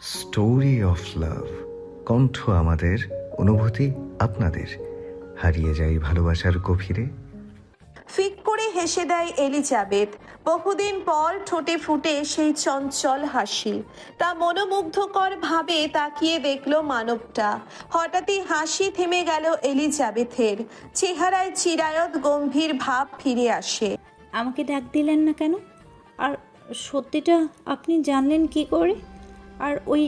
Story of love. কণ্ঠ আমাদের, অনুভূতি আপনাদের। হারিয়ে যাই ভালোবাসার গভীরে। ফিক করে হেসে দেয় এলিজাবেথ। বহুদিন পর ঠোঁটে ফুটে সেই চঞ্চল হাসি। তা মনোমুগ্ধকর ভাবে তাকিয়ে দেখলো মানবটা। হঠাৎই হাসি থেমে গেল এলিজাবেথের। চেহারায় চিরায়ত গম্ভীর ভাব ফিরে আসে। আমাকে ডাক দিলেন না কেন? আর সত্যিটা আপনি জানলেন কি করে? আর ওই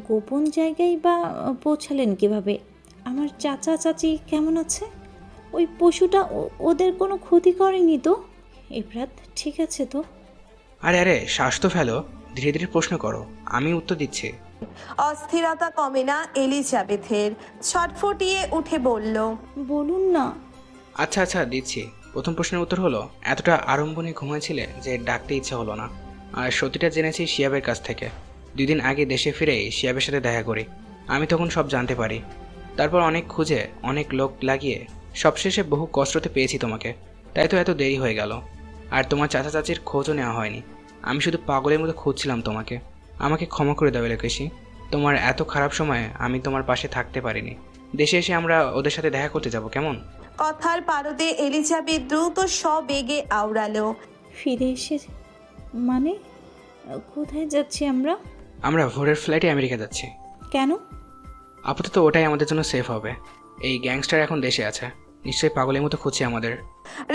গোপন জায়গায় বা পৌঁছালেন কিভাবে? আমার চাচা চাচি কেমন আছে? ওই পশুটা ওদের কোনো ক্ষতি করেনি তো? ইব্রাত ঠিক আছে তো? আরে শ্বাস তো ফেলো, ধীরে ধীরে প্রশ্ন করো, আমি উত্তর দিচ্ছি। অস্থিরতা কমে না এলিজাবেথের। ছটফটিয়ে উঠে বলল, বলুন না। আচ্ছা দিচ্ছি। প্রথম প্রশ্নের উত্তর হলো, এতটা আড়ম্বরে ঘুমাইছিলে যে ডাকতে ইচ্ছা হলো না। আর সত্যিটা জেনেছি শিয়াবের কাছ থেকে। 2 দিন আগে দেশে ফিরেই শিয়াবের সাথে দেখা করি। আমি তখন সব জানতে পারি। তারপর অনেক খুঁজে, অনেক লোক লাগিয়ে সবশেষে বহু কষ্টতে পেয়েছি তোমাকে। তাই তো এত দেরি হয়ে গেল। আর তোমার চাচা চাচির খোঁজও নেওয়া হয়নি। আমি শুধু পাগলের মতো খুঁজছিলাম তোমাকে। আমাকে ক্ষমা করে দেবে লোকেশি। তোমার এত খারাপ সময়ে আমি তোমার পাশে থাকতে পারিনি। দেশে এসে আমরা ওদের সাথে দেখা করতে যাব, কেমন? কথার পারদে এলিজাবেথ দ্রুত সবেগে আওড়ালো। ফিরে এসে মানে কোথায় যাচ্ছি আমরা? আমরা ভোরের ফ্লাইটে আমেরিকা যাচ্ছি। কেন? আপাতত ওটাই আমাদের জন্য সেফ হবে। এই গ্যাংস্টার এখন দেশে আছে, নিশ্চয়ই পাগলের মতো খুঁজছে আমাদের।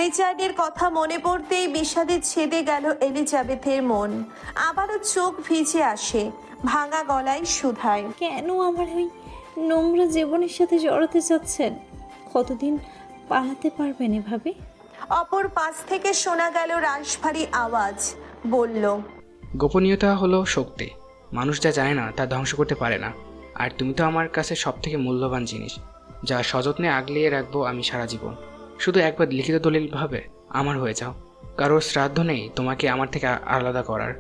রিচার্ডের কথা মনে পড়তেই বিষাদে ছেদে গেল এলিজাবেথের মন। আবারও চোখ ভিজে আসে। ভাঙা গলায় শুধায়, কেন আমার ওই নোংরা জীবনের সাথে জড়াতে চাচ্ছেন? কতদিন পালাতে পারবেন এভাবে? অপর পাশ থেকে শোনা গেল রাশভারী আওয়াজ। বলল, গোপনীয়তা হলো শক্তি। মানুষ যা জানে না তা ধ্বংস করতে পারে না। আর তুমি তো আমার কাছে সব থেকে মূল্যবান জিনিস, যা সযত্নে আগলিয়ে রাখবো আমি সারা জীবন। শুধু একবার লিখিত দলিলভাবে আমার হয়ে যাও। কারোর শ্রাদ্ধ নেই তোমাকে আমার থেকে আলাদা করার।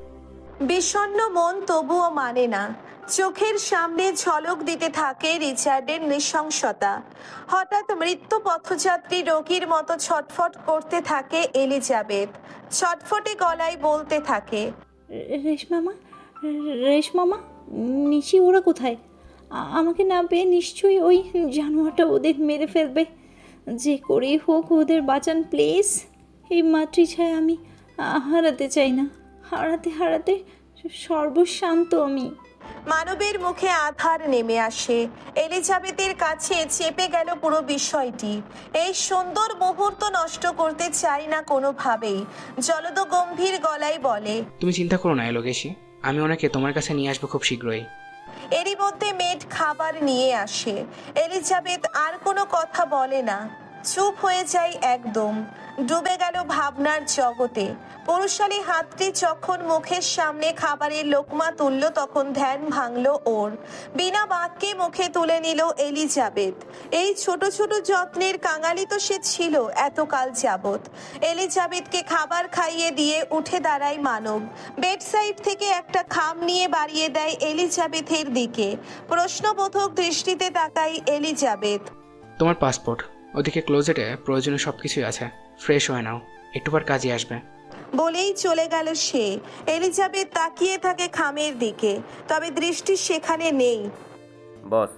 বিষণ্ণ মন তবুও মানে না। চোখের সামনে ঝলক দিতে থাকে রিচার্ডের নৃশংসতা। হঠাৎ মৃত্যু পথযাত্রী রোগীর মতো ছটফট করতে থাকে এলিজাবেথ। ছটফটে গলায় বলতে থাকে, রেশমামা, রেশমামা, নিশি ওরা কোথায়? আমাকে না পেয়ে নিশ্চয়ই ওই জানোয়ারটা ওদের মেরে ফেলবে। যে করেই হোক ওদের বাঁচান প্লিজ। এই মাতৃছায়া আমি হারাতে চাই না। হারাতে হারাতে সর্বশান্ত আমি। মানবের মুখে আধার নেমে আসে। এলিজাবেথের কাছে চেপে গেল পুরো বিষয়টি। এই সুন্দর মুহূর্ত নষ্ট করতে চাই না কোনোভাবেই। জলদ গম্ভীর গলায় বলে, তুমি চিন্তা করো না লোকেশি, আমি ওনাকে তোমার কাছে নিয়ে আসবো খুব শীঘ্রই। এরই মধ্যে মেড খাবার নিয়ে আসে। এলিজাবেথ আর কোনো কথা বলে না, চুপ হয়ে যায় একদম। ডুবে গেল ভাবনার জগতে। পুরুষালী হাতটি যখন মুখের সামনে খাবারের লোকমা তুলল তখন ধ্যান ভাঙল ওর। বিনা বাক্যে মুখে তুলে নিল এলিজাবেথ। এই ছোট ছোট যত্নের কাঙালি তো সে ছিল এতকাল যাবৎ। এলিজাবেথকে খাবার খাইয়ে দিয়ে উঠে দাঁড়ায় মানব। বেড সাইড থেকে একটা খাম নিয়ে বাড়িয়ে দেয় এলিজাবেথের দিকে। প্রশ্নবোধক দৃষ্টিতে তাকায় এলিজাবেথ। তোমার পাসপোর্ট ওদিকে ক্লোজেটে, প্রয়োজনীয় সব কিছুই আছে। ফ্রেশ হয়ে নাও, একটু পর কাজে আসবে। বলেই চলে গেল সে। এলিজাবেথ তাকিয়ে থাকে খামের দিকে, তবে দৃষ্টি সেখানে নেই। বস,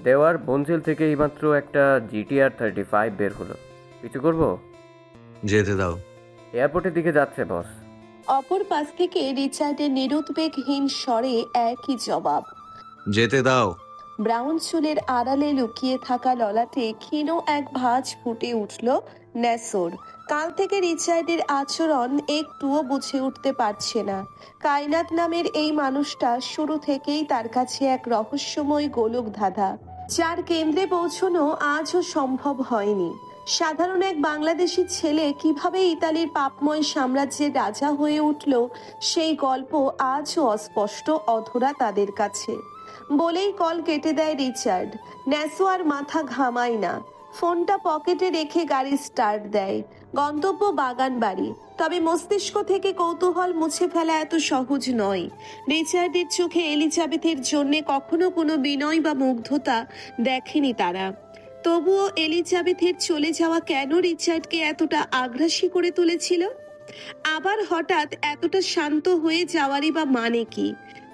দেওয়ার বঞ্জিল থেকে এইমাত্র একটা GTR 35 বের হলো। কিছু করব? যেতে দাও। এয়ারপোর্টের দিকে যাচ্ছে বস। অপর পাশ থেকে রিচার্ডের নিরুদ্বেগহীন স্বরে একই জবাব। যেতে দাও। ব্রাউন চুলের আড়ালে লুকিয়ে থাকা ললাটে ক্ষীণ এক ভাঁজ ফুটে উঠল ন্যাসর। কাল থেকে রিচার্ডের আচরণ একটুও বুঝে উঠতে পারছে না। কায়নাত নামের এই মানুষটা শুরু থেকেই তার কাছে এক রহস্যময় গোলক ধাঁধা, যার কেন্দ্রে পৌঁছানো আজও সম্ভব হয়নি। সাধারণ এক বাংলাদেশি ছেলে কিভাবে ইতালির পাপময় সাম্রাজ্যের রাজা হয়ে উঠল, সেই গল্প আজও অস্পষ্ট, অধরা তাদের কাছে। বলেই কল কেটে দেয় রিচার্ড। ন্যাসো আর মাথা ঘামায় না। ফোনটা পকেটে রেখে গাড়ি স্টার্ট দেয়। গন্তব্য বাগান বাড়ি। তবে মস্তিষ্ক থেকে কৌতূহল মুছে ফেলা এত সহজ নয়। রিচার্ডের চোখে এলিজাবেথের জন্য কখনো কোনো বিনয় বা মুগ্ধতা দেখেনি তারা। তবুও এলিজাবেথের চলে যাওয়া কেন রিচার্ডকে এতটা আগ্রাসী করে তুলেছিল? আবার হঠাৎ এতটা শান্ত হয়ে যাওয়ারই বা মানে কি?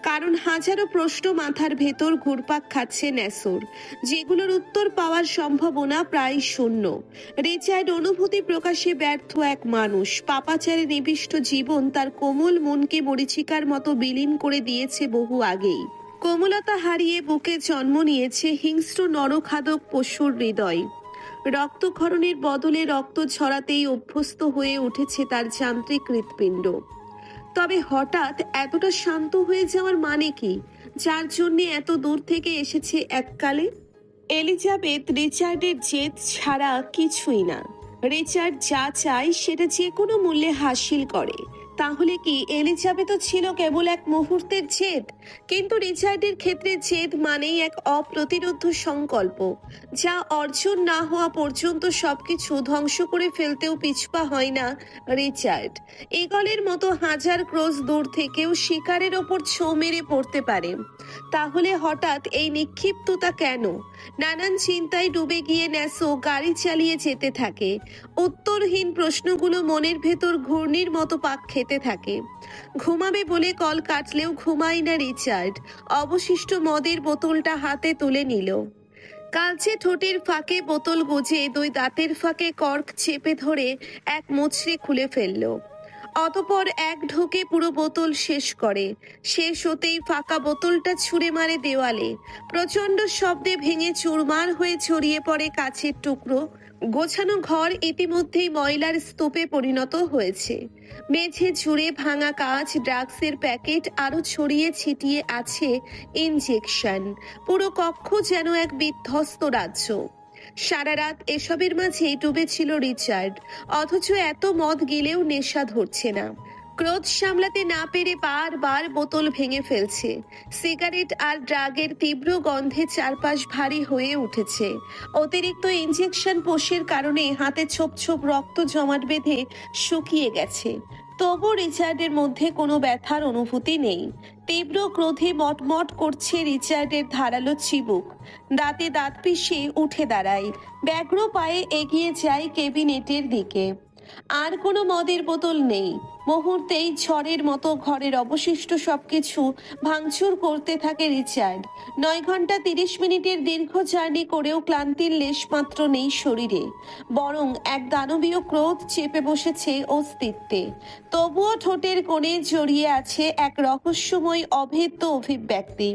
কারণ হাজারো প্রশ্ন মাথার ভেতর ঘুরপাক খাচ্ছে ন্যাসোর, যেগুলোর উত্তর পাওয়ার সম্ভাবনা প্রায় শূন্য। রিচার্ড অনুভূতি প্রকাশে ব্যর্থ এক মানুষ। পাপাচারে নিবিষ্ট জীবন তার কোমল মনকে মরীচিকার মতো বিলীন করে দিয়েছে বহু আগেই। কোমলতা হারিয়ে বুকে জন্ম নিয়েছে হিংস্র নরখাদক পশুর হৃদয়। রক্তক্ষরণের বদলে রক্ত ঝরাতেই অভ্যস্ত হয়ে উঠেছে তার যান্ত্রিক হৃৎপিণ্ড। তবে হঠাৎ এতটা শান্ত হয়ে যাওয়ার মানে কি, যার জন্য এত দূর থেকে এসেছে এককালে? এলিজাবেথ রিচার্ডের জেদ ছাড়া কিছুই না। রিচার্ড যা চায় সেটা যে কোনো মূল্যে হাসিল করে। তাহলে কি এলিজাবেথও ছিল কেবল এক মুহূর্তের জেদ? কিন্তু রিচার্ডের ক্ষেত্রে জেদ মানেই এক অপ্রতিরোধ্য সংকল্প, যা অর্জন না হওয়া পর্যন্ত সবকিছু ধ্বংস করে ফেলতেও পিছপা হয় না রিচার্ড। ঈগলের মতো হাজার ক্রোশ দূর থেকেও শিকারের ওপর ছোঁ মেরে পড়তে পারে। তাহলে হঠাৎ এই নিক্ষিপ্ততা কেন? নানান চিন্তায় ডুবে গিয়ে ন্যাসো গাড়ি চালিয়ে যেতে থাকে। উত্তরহীন প্রশ্নগুলো মনের ভেতর ঘূর্ণির মতো পাক খেতে থাকে। ঘুমাবে বলে কল কাটলেও ঘুমায় না রিচার্ড। অবশিষ্ট মদের বোতলটা হাতে তুলে নিল। কালচে ঠোঁটের ফাঁকে বোতল গুজে দুই দাঁতের ফাঁকে কর্ক চেপে ধরে এক মুচড়ে খুলে ফেলল। অতপর এক ঢোকে পুরো বোতল শেষ করে। শেষ হতেই ফাঁকা বোতলটা ছুঁড়ে মারে দেওয়ালে। প্রচন্ড শব্দে ভেঙে চুরমার হয়ে ছড়িয়ে পড়ে কাচের টুকরো। গোছানো ঘর ইতিমধ্যেই ময়লার স্তূপে পরিণত হয়েছে। মেঝে জুড়ে ভাঙা কাঁচ, ড্রাগসের প্যাকেট, আরো ছড়িয়ে ছিটিয়ে আছে ইনজেকশন। পুরো কক্ষ যেন এক বিধ্বস্ত রাজ্য। সারা রাত এসবের মাঝে ডুবেছিল রিচার্ড, অথচ এত মদ গিলেও নেশা ধরছে না। ক্রোধ সামলাতে না পেরে বারবার বোতল ভেঙে ফেলছে। সিগারেট আর ড্রাগের তীব্র গন্ধে চারপাশ ভারী হয়ে উঠেছে। অতিরিক্ত ইনজেকশন পোষের কারণে হাতে ছোপ ছোপ রক্ত জমাট বেঁধে শুকিয়ে গেছে। তবু রিচার্ডের মধ্যে কোনো ব্যথার অনুভূতি নেই। তীব্র ক্রোধে মটমট করছে রিচার্ডের ধারালো চিবুক। দাঁতে দাঁত পিষে উঠে দাঁড়ায়। ব্যগ্র পায়ে এগিয়ে যায় কেবিনেটের দিকে। আর কোনো মদের বোতল নেই। মুহূর্তেই ঝড়ের মতো ঘরের অবশিষ্ট সবকিছু ভাঙচুর করতে থাকে রিচার্ড। 9 ঘন্টা 30 মিনিটের দীর্ঘ জার্নি করেও ক্লান্তির লেশমাত্র নেই শরীরে, বরং এক দানবীয় ক্রোধ চেপে বসেছে অস্তিত্বে। তবুও ঠোঁটের কোণে জড়িয়ে আছে এক রহস্যময় অভেদ্য অভিব্যক্তি।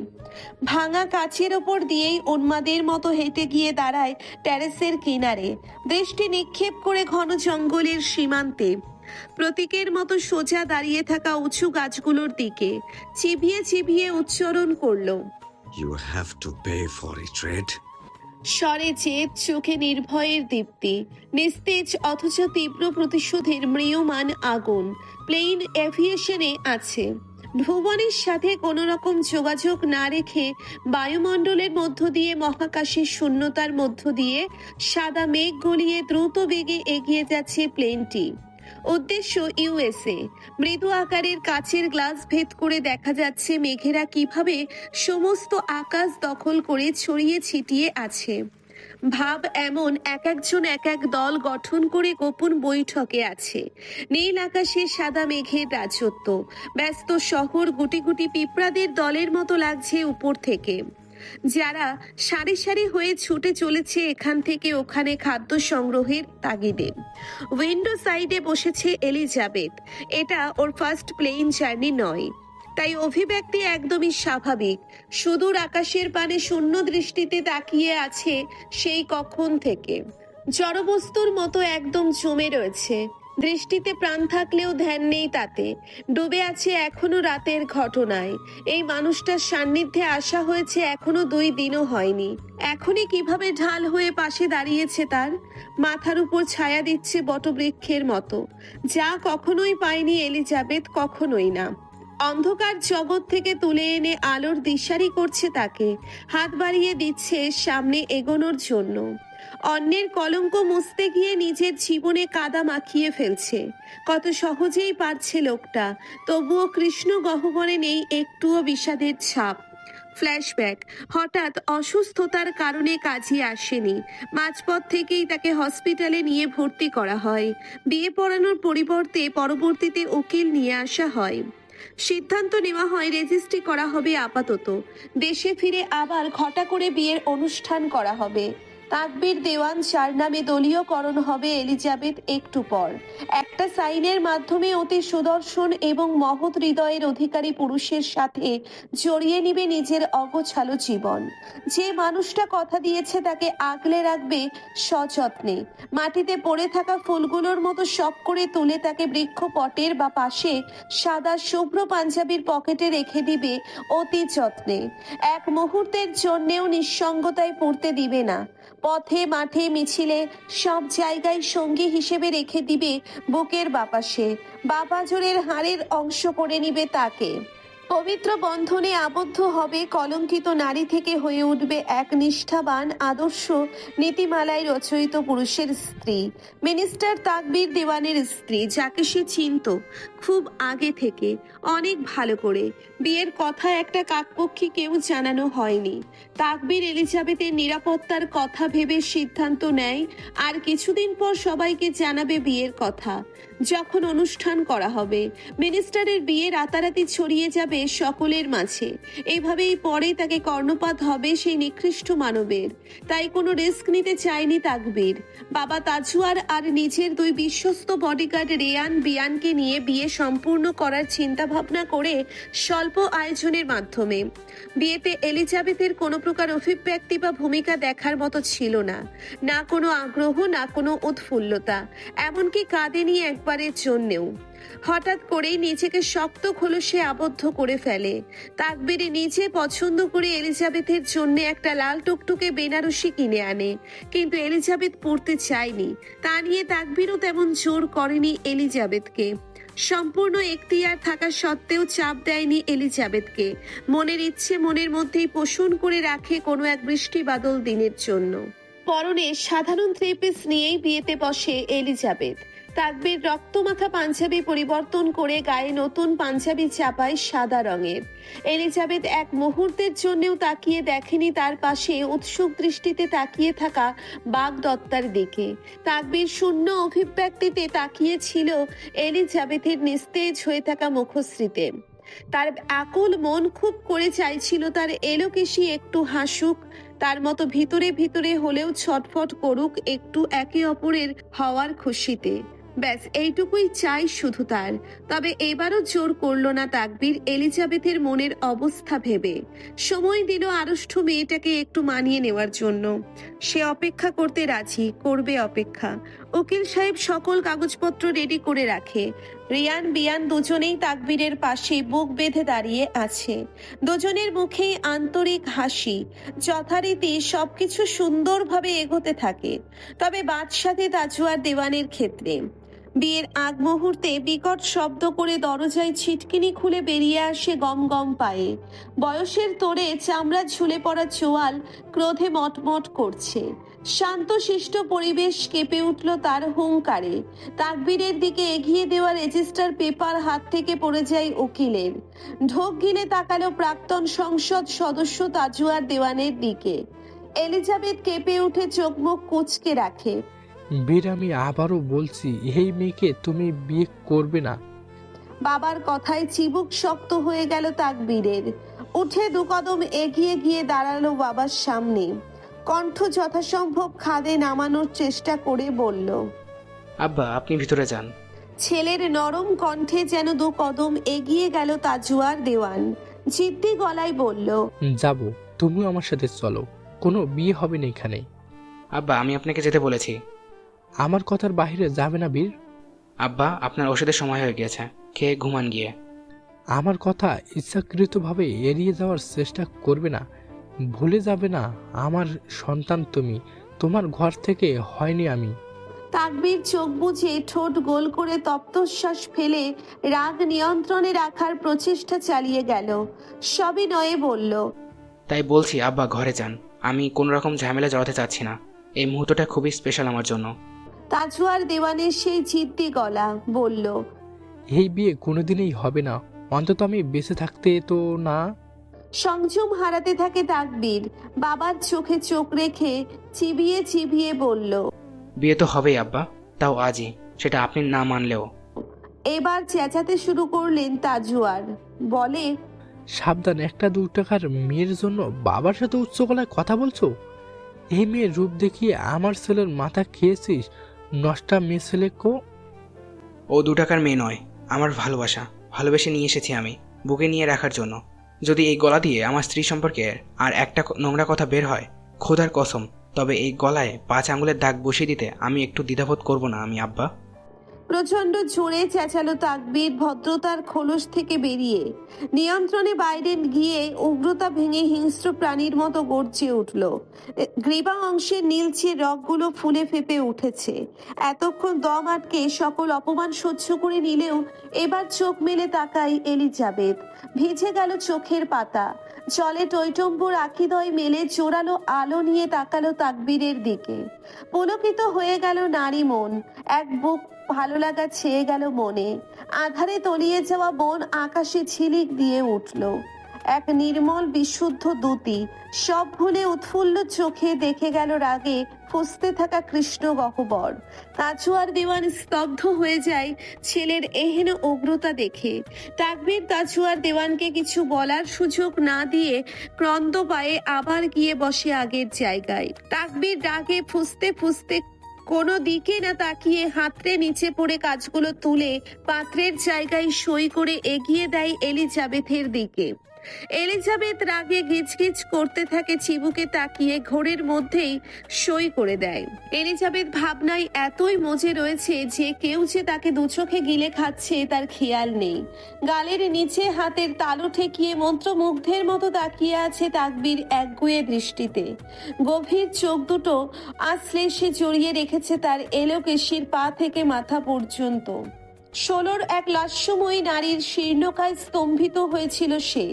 ভাঙা কাচের ওপর দিয়েই উন্মাদের মতো হেঁটে গিয়ে দাঁড়ায় টেরেসের কিনারে, দৃষ্টি নিক্ষেপ করে ঘন জঙ্গলের সীমান্তে। প্রতীকের মতো সোজা দাঁড়িয়ে থাকা উঁচু গাছগুলোর দিকে চিবিয়ে চিবিয়ে উচ্চারণ করলো, You have to pay for it, Red. স্বরে জেদ, চোখে নির্ভয়ের দীপ্তি, নিস্তেজ অথচ তীব্র প্রতিশোধের ম্রিয়মান আগুন। প্লেন এভিয়েশনে আছে। ভুবনের সাথে কোনো রকম যোগাযোগ না রেখে বায়ুমণ্ডলের মধ্য দিয়ে মহাকাশের শূন্যতার মধ্য দিয়ে সাদা মেঘ গলিয়ে দ্রুত বেগে এগিয়ে যাচ্ছে প্লেনটি। উদ্দেশ্য ইউএসএ। মৃদু আকারের কাচের গ্লাস ভেদ করে দেখা যাচ্ছে মেঘেরা কিভাবে সমস্ত আকাশ দখল করে ছড়িয়ে ছিটিয়ে আছে। ভাব এমন এক একজন এক এক দল গঠন করে গোপন বৈঠকে আছে। নীল আকাশে সাদা মেঘের রাজত্ব। ব্যস্ত শহর গুটি গুটি পিঁপড়াদের দলের মতো লাগছে উপর থেকে, যারা সারি সারি হয়ে ছুটে চলেছে এখান থেকে ওখানে খাদ্য সংগ্রহের তাগিদে। উইন্ডো সাইডে বসেছে এলিজাবেথ। এটা ওর ফার্স্ট প্লেন জার্নি নয়, তাই অভিব্যক্তি একদমই স্বাভাবিক। সুদূর আকাশের পানে শূন্য দৃষ্টিতে তাকিয়ে আছে সেই কখন থেকে। জড়বস্তুর মতো একদম জমে রয়েছে। দৃষ্টিতে প্রাণ থাকলেও ধ্যান নেই তাতে। ডুবে আছে এখনো রাতের ঘটনায়। এই মানুষটার সান্নিধ্যে আসা হয়েছে এখনো 2 দিনও হয়নি। এখনই কিভাবে ঢাল হয়ে পাশে দাঁড়িয়েছে তার। মাথার উপর ছায়া দিচ্ছে বটবৃক্ষের মতো, যা কখনোই পায়নি এলিজাবেথ, কখনোই না। অন্ধকার জগৎ থেকে তুলে এনে আলোর দিশারি করছে তাকে, হাত বাড়িয়ে দিচ্ছে সামনে এগোনোর জন্য। অন্যের কলঙ্ক মুছতে গিয়ে নিজের জীবনে কাদা মাখিয়ে ফেলছে। কত সহজেই পারছে লোকটা, তবুও কৃষ্ণ গহ্বরে নেই একটুও বিষাদের ছাপ। ফ্ল্যাশব্যাক। হঠাৎ অসুস্থতার কারণে কাজে আসেনি। মাঝপথ থেকেই তাকে হসপিটালে নিয়ে ভর্তি করা হয়। বিয়ে পড়ানোর পরিবর্তে পরবর্তীতে উকিল নিয়ে আসা হয়। সিদ্ধান্ত নেওয়া হয় রেজিস্ট্রি করা হবে আপাতত। দেশে ফিরে আবার ঘটা করে বিয়ের অনুষ্ঠান করা হবে। তাকবীর দেওয়ান যার নামে দলীয়করণ হবে এলিজাবেথ একটু পর। একটা সাইনের মাধ্যমে অতি সুদর্শন এবং মহৎ হৃদয়ের অধিকারী পুরুষের সাথে জড়িয়ে নিবে নিজের অগোছালো জীবন। যে মানুষটা কথা দিয়েছে তাকে আগলে রাখবে সযত্নে। মাটিতে পড়ে থাকা ফুলগুলোর মতো শখ করে তুলে তাকে বৃক্ষপটের বা পাশে সাদা শুভ্র পাঞ্জাবির পকেটে রেখে দিবে অতি যত্নে। এক মুহূর্তের জন্যেও নিঃসঙ্গতায় পড়তে দিবে না। পথে মাঠে মিছিলে সব জায়গায় সঙ্গী হিসেবে রেখে দিবে বুকের বাপাশে। বাপাজোরের হাড়ের অংশ করে নিবে তাকে। পবিত্র বন্ধনে আবদ্ধ হবে কলঙ্কিত নারী থেকে হয়ে উঠবে এক নিষ্ঠাবান আদর্শ নীতিমালায় রচয়িত পুরুষের স্ত্রী। মিনিস্টার তাকবীর দেওয়ানের স্ত্রী, যাকে সে চিনত খুব আগে থেকে, অনেক ভালো করে। বিয়ের কথা একটা কাকপক্ষী কেউ জানানো হয়নি। তাকবীর এলিজাবেথের নিরাপত্তার কথা ভেবে সিদ্ধান্ত নেয় আর কিছুদিন পর সবাইকে জানাবে বিয়ের কথা। যখন অনুষ্ঠান করা হবে, মিনিস্টারের বিয়ে রাতারাতি ছড়িয়ে যাবে সকলের মাঝে। এইভাবেই পরে তাকে কর্ণপাত হবে সেই নিকৃষ্ট মানবের। তাই কোনো রিস্ক নিতে চায়নি তাকবীর। বাবা তাজুয়ার আর নিজের দুই বিশ্বস্ত বডিগার্ড রেয়ান বিয়ানকে নিয়ে বিয়ে সম্পূর্ণ করার চিন্তা ভাবনা করে স্বল্প আয়োজনের মাধ্যমে। বিয়েতে এলিজাবেথের কোনো প্রকার অভিব্যক্তি বা ভূমিকা দেখার মতো ছিল না। না কোনো আগ্রহ, না কোনো উৎফুল্লতা, এমনকি কাঁদেনি একবারের জন্যেও। হঠাৎ করেই নিজেকে শক্ত খোলসে আবদ্ধ করে ফেলে। তাকবীর নিজে পছন্দ করে এলিজাবেথের জন্য একটা লাল টুকটুকে বেনারসি কিনে আনে, কিন্তু এলিজাবেথ পরতে চায়নি। তা নিয়ে তাকবীরও তেমন জোর করেনি এলিজাবেথকে। সম্পূর্ণ এখতিয়ার থাকা সত্ত্বেও চাপ দেয়নি এলিজাবেথকে। মনের ইচ্ছে মনের মধ্যেই পোষণ করে রাখে কোনো এক বৃষ্টি বাদল দিনের জন্য। পরনে সাধারণ থ্রি পিস নিয়েই বিয়েতে বসে এলিজাবেথ। তাকবীর রক্তমাখা পাঞ্জাবি পরিবর্তন করে গায়ে নতুন পাঞ্জাবি চাপায় সাদা রঙের। এলিজাবেথ এক মুহূর্তের জন্যও তাকিয়ে দেখেনি তার পাশে উৎসুক দৃষ্টিতে তাকিয়ে থাকা বাগদত্তার দিকে। তাকবীর শূন্য অভিব্যক্তিতে তাকিয়েছিল এলিজাবেথের নিস্তেজ হয়ে থাকা মুখশ্রীতে। তার আকুল মন খুব করে চাইছিল তার এলোকেশি একটু হাসুক, তার মতো ভিতরে ভিতরে হলেও ছটফট করুক একটু একে অপরের হওয়ার খুশিতে। ব্যাস এইটুকুই চাই শুধু তার। তবে এবারও জোর করলো না তাকবীর এলিজাবেথের মনের অবস্থা ভেবে। সময় দিল আড়ষ্ঠ মেয়েটাকে একটু মানিয়ে নেওয়ার জন্য। সে অপেক্ষা করতে রাজি, করবে অপেক্ষা। উকিল সাহেব সকল কাগজপত্র রেডি করে রাখে। রিয়ান বিয়ান দুজনেই তাকবীরের পাশে বুক বেঁধে দাঁড়িয়ে আছে। দুজনের মুখেই আন্তরিক হাসি। যথারীতি সবকিছু সুন্দরভাবে এগোতে থাকে। তবে বাদশাতে তাজুয়ার দেওয়ানের ক্ষেত্রে বিয়ের আগ মুহূর্তে বিকট শব্দ করে দরজায় ছিটকিনি খুলে বেরিয়ে আসে গম গম পায়ে। বয়সের তোড়ে চামড়া ঝুলে পড়া চোয়াল ক্রোধে মটমট করছে। শান্তশিষ্ট পরিবেশ কেঁপে উঠল তার হুঙ্কারে। তাকবীরের দিকে এগিয়ে দেওয়া রেজিস্টার পেপার হাত থেকে পড়ে যায় উকিলের। ঢোক গিলে তাকালো প্রাক্তন সংসদ সদস্য তাজুয়ার দেওয়ানের দিকে। এলিজাবেথ কেঁপে উঠে চোখ মুখ কুঁচকে রাখে। বীর, আমি আবারও বলছি, এই মেয়েকে তুমি বিয়ে করবে না। বাবার কথায় চিবুক শক্ত হয়ে গেল তাকবীরের। উঠে দু কদম এগিয়ে গিয়ে দাঁড়ালো বাবার সামনে। কণ্ঠ যথাসম্ভব খাদে নামানোর চেষ্টা করে বলল, আব্বা আপনি ভিতরে যান। ছেলের নরম কণ্ঠে যেন দু কদম এগিয়ে গেল তাজুয়ার দেওয়ান। জিদ্দি গলায় বলল, যাব, তুমিও আমার সাথে চলো। কোনো বিয়ে হবে না এখানে। আব্বা আমি আপনাকে যেতে বলেছি। আমার কথার বাইরে যাবে না বীর। আব্বা আপনার ওষুধের সময় হয়ে গিয়েছে, খেয়ে ঘুমান গিয়ে। আমার কথা ইচ্ছাকৃতভাবে এড়িয়ে যাওয়ার চেষ্টা করবে না। ভুলে যাবে না আমার সন্তান তুমি। তোমার ঘর থেকে হয়নি আমি। তাকবীর চোখ বুজে ঠোঁট গোল করে তপ্তশ্বাস ফেলে রাগ নিয়ন্ত্রণে রাখার প্রচেষ্টা চালিয়ে গেল। সবিনয়ে বলল, তাই বলছি আব্বা ঘরে যান। আমি কোনো রকম ঝামেলা জড়াতে চাচ্ছি না। এই মুহূর্তটা খুবই স্পেশাল আমার জন্য। তাজুয়ার দেওয়ানের সেই জিদ্দি গলা বলল, এই বিয়ে কোনোদিনই হবে না, অন্তত আমি বেঁচে থাকতে তো না। সংযম হারাতে থাকে তাকবীর। বাবার চোখে চোখ রেখে চিবিয়ে চিবিয়ে বলল, বিয়ে তো হবেই আব্বা, তাও আজই, সেটা আপনি না মানলেও। এবার চেঁচাতে শুরু করলেন তাজুয়ার। বলে, সাবধান, একটা 2 টাকার মেয়ের জন্য বাবার সাথে উচ্চ গলায় কথা বলছো? এই মেয়ের রূপ দেখিয়ে আমার ছেলের মাথা খেয়েছিস। নষ্টা মেয়ে ছেলে কো। ও 2 টাকার মেয়ে নয়, আমার ভালোবাসা। ভালোবেসে নিয়ে এসেছি আমি, বুকে নিয়ে রাখার জন্য। যদি এই গলা দিয়ে আমার স্ত্রী সম্পর্কে আর একটা নোংরা কথা বের হয়, খোদার কসম, তবে এই গলায় 5 আঙুলের দাগ বসিয়ে দিতে আমি একটু দ্বিধাবোধ করব না আমি আব্বা। প্রচন্ড জোরে চেঁচালো তাকবীর, ভদ্রতার খোলস থেকে বেরিয়ে। নিয়ন্ত্রণে বাইরে গিয়ে উগ্রতা ভেঙে হিংস্র প্রাণীর মতো গর্জে উঠল। গ্রীবা অংশের নীলচে রগগুলো ফুলে ফেপে উঠেছে। এতক্ষণ দম আটকে সকল অপমান সহ্য করে নিলেও এবার চোখ মেলে তাকাই এলিজাবেথ। ভিজে গেল চোখের পাতা। জলে টইটম্বুর আখিদয় মেলে জোরালো আলো নিয়ে তাকালো তাকবীরের দিকে। পুলকিত হয়ে গেল নারী মন। এক বুক ভালো লাগা ছেয়ে গেল মনে। আধারে তলিয়ে যাওয়া বন আকাশে ঝিলিক দিয়ে উঠল। এক নির্মল বিশুদ্ধ দ্যুতি। সব ভুলে উৎফুল্ল চোখে দেখে গেল রাগে ফুঁসতে থাকা কৃষ্ণ গহ্বর। তাজুয়ার দেওয়ান স্তব্ধ হয়ে যায় ছেলের এহেন উগ্রতা দেখে। তাকবীর তাজুয়ার দেওয়ানকে কিছু বলার সুযোগ না দিয়ে ক্রন্দ পায়ে আবার গিয়ে বসে আগের জায়গায়। তাকবীর রাগে ফুঁসতে ফুঁসতে কোনো দিকে না তাকিয়ে হাতড়ে নিচে পড়ে কাজগুলো তুলে পাত্রের জায়গায় সই করে এগিয়ে দেয় এলিজাবেথের দিকে। এলিজাবেথ রাগে গিজগিজ করতে থাকে, চিবুকে তাকিয়ে ঘোরের মধ্যেই সই করে দেয়। এলিজাবেথ ভাবনায় এতই মজে রয়েছে যে কেউ যে তাকে দুচোখে গিলে খাচ্ছে তার খেয়াল নেই। গালের নিচে হাতের তালু ঠেকিয়ে মন্ত্রমুগ্ধের মতো তাকিয়ে আছে তাকবীর একগুঁয়ে দৃষ্টিতে। গভীর চোখ দুটো আশ্লেষে জড়িয়ে রেখেছে তার এলোকেশির পা থেকে মাথা পর্যন্ত। 16 এক লাস্যময়ী নারীর শীর্ণকায় স্তম্ভিত হয়েছিল সে।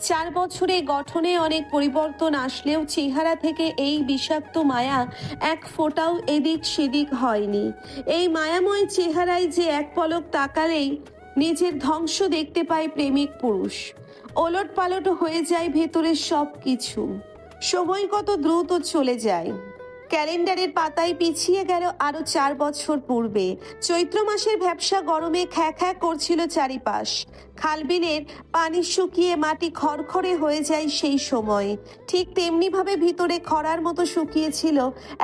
4 বছরে গঠনে অনেক পরিবর্তন আসলেও চেহারা থেকে এই বিষাক্ত মায়া এক ফোঁটাও এদিক সেদিক হয়নি। এই মায়াময় চেহারায় যে এক পলক তাকালেই নিজের ধ্বংস দেখতে পায় প্রেমিক পুরুষ। ওলট পালট হয়ে যায় ভেতরের সব কিছু। সময় কত দ্রুত চলে যায়। ক্যালেন্ডারের পাতায় পিছিয়ে গেল আরো 4 বছর পূর্বে। চৈত্র মাসের ভ্যাপসা গরমে খ্যা খ্যা করছিল চারিপাশ। খালবিলের পানি শুকিয়ে মাটি খড়খড়ে হয়ে যায় সেই সময়। ঠিক তেমনি ভাবে ভিতরে খরার মতো শুকিয়েছিল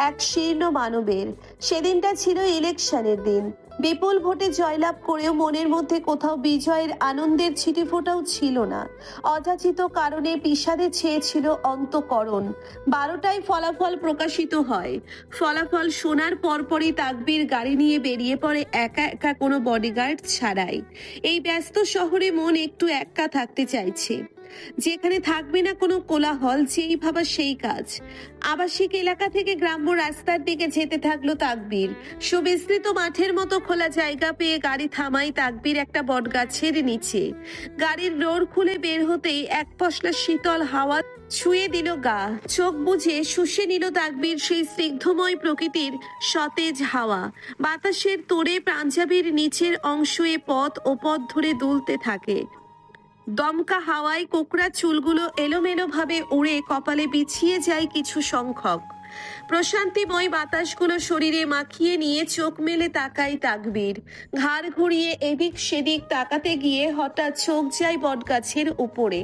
এক শীর্ণ মানবের। সেদিনটা ছিল ইলেকশনের দিন। বিপুল ভোটে জয়লাভ করেও মনের মধ্যে কোথাও বিজয়ের আনন্দের ছিটেফোঁটাও ছিল না। অযাচিত কারণে বিষাদে ছেয়েছিল অন্তঃকরণ। 12টায় ফলাফল প্রকাশিত হয়। ফলাফল শোনার পরপরই তাকবীর গাড়ি নিয়ে বেরিয়ে পড়ে একা একা, কোনো বডিগার্ড ছাড়াই। এই ব্যস্ত শহরে মন একটু একা থাকতে চাইছে, যেখানে থাকবে না কোনো কোলাহল। যেই ভাবা সেই কাজ। আবাসিক এলাকা থেকে গ্রাম্য রাস্তার দিকে যেতে থাকলো তাকবীর। সুবিস্তৃত মাঠের মতো খোলা জায়গা পেয়ে গাড়ি থামাই তাকবীর একটা বটগাছের নিচে। গাড়ির ডোর খুলে বের হতেই এক পশলা শীতল হাওয়া ছুঁয়ে দিল গা। চোখ বুজে শুষে নিল তাকবীর সেই স্নিগ্ধময় প্রকৃতির সতেজ হাওয়া। বাতাসের তোড়ে পাঞ্জাবির নিচের অংশে পথ ও পথ ধরে দুলতে থাকে। দমকা হাওয়ায় কোকড়া চুলগুলো এলোমেলো ভাবে উড়ে কপালে বিছিয়ে যায় কিছু সংখ্যক। প্রশান্তিময় বাতাসগুলো শরীরে মাখিয়ে নিয়ে চোখ মেলে তাকাই তাকবীর। ঘাড় ঘুরিয়ে এদিক সেদিক তাকাতে গিয়ে হঠাৎ চোখ যায় বটগাছের উপরে।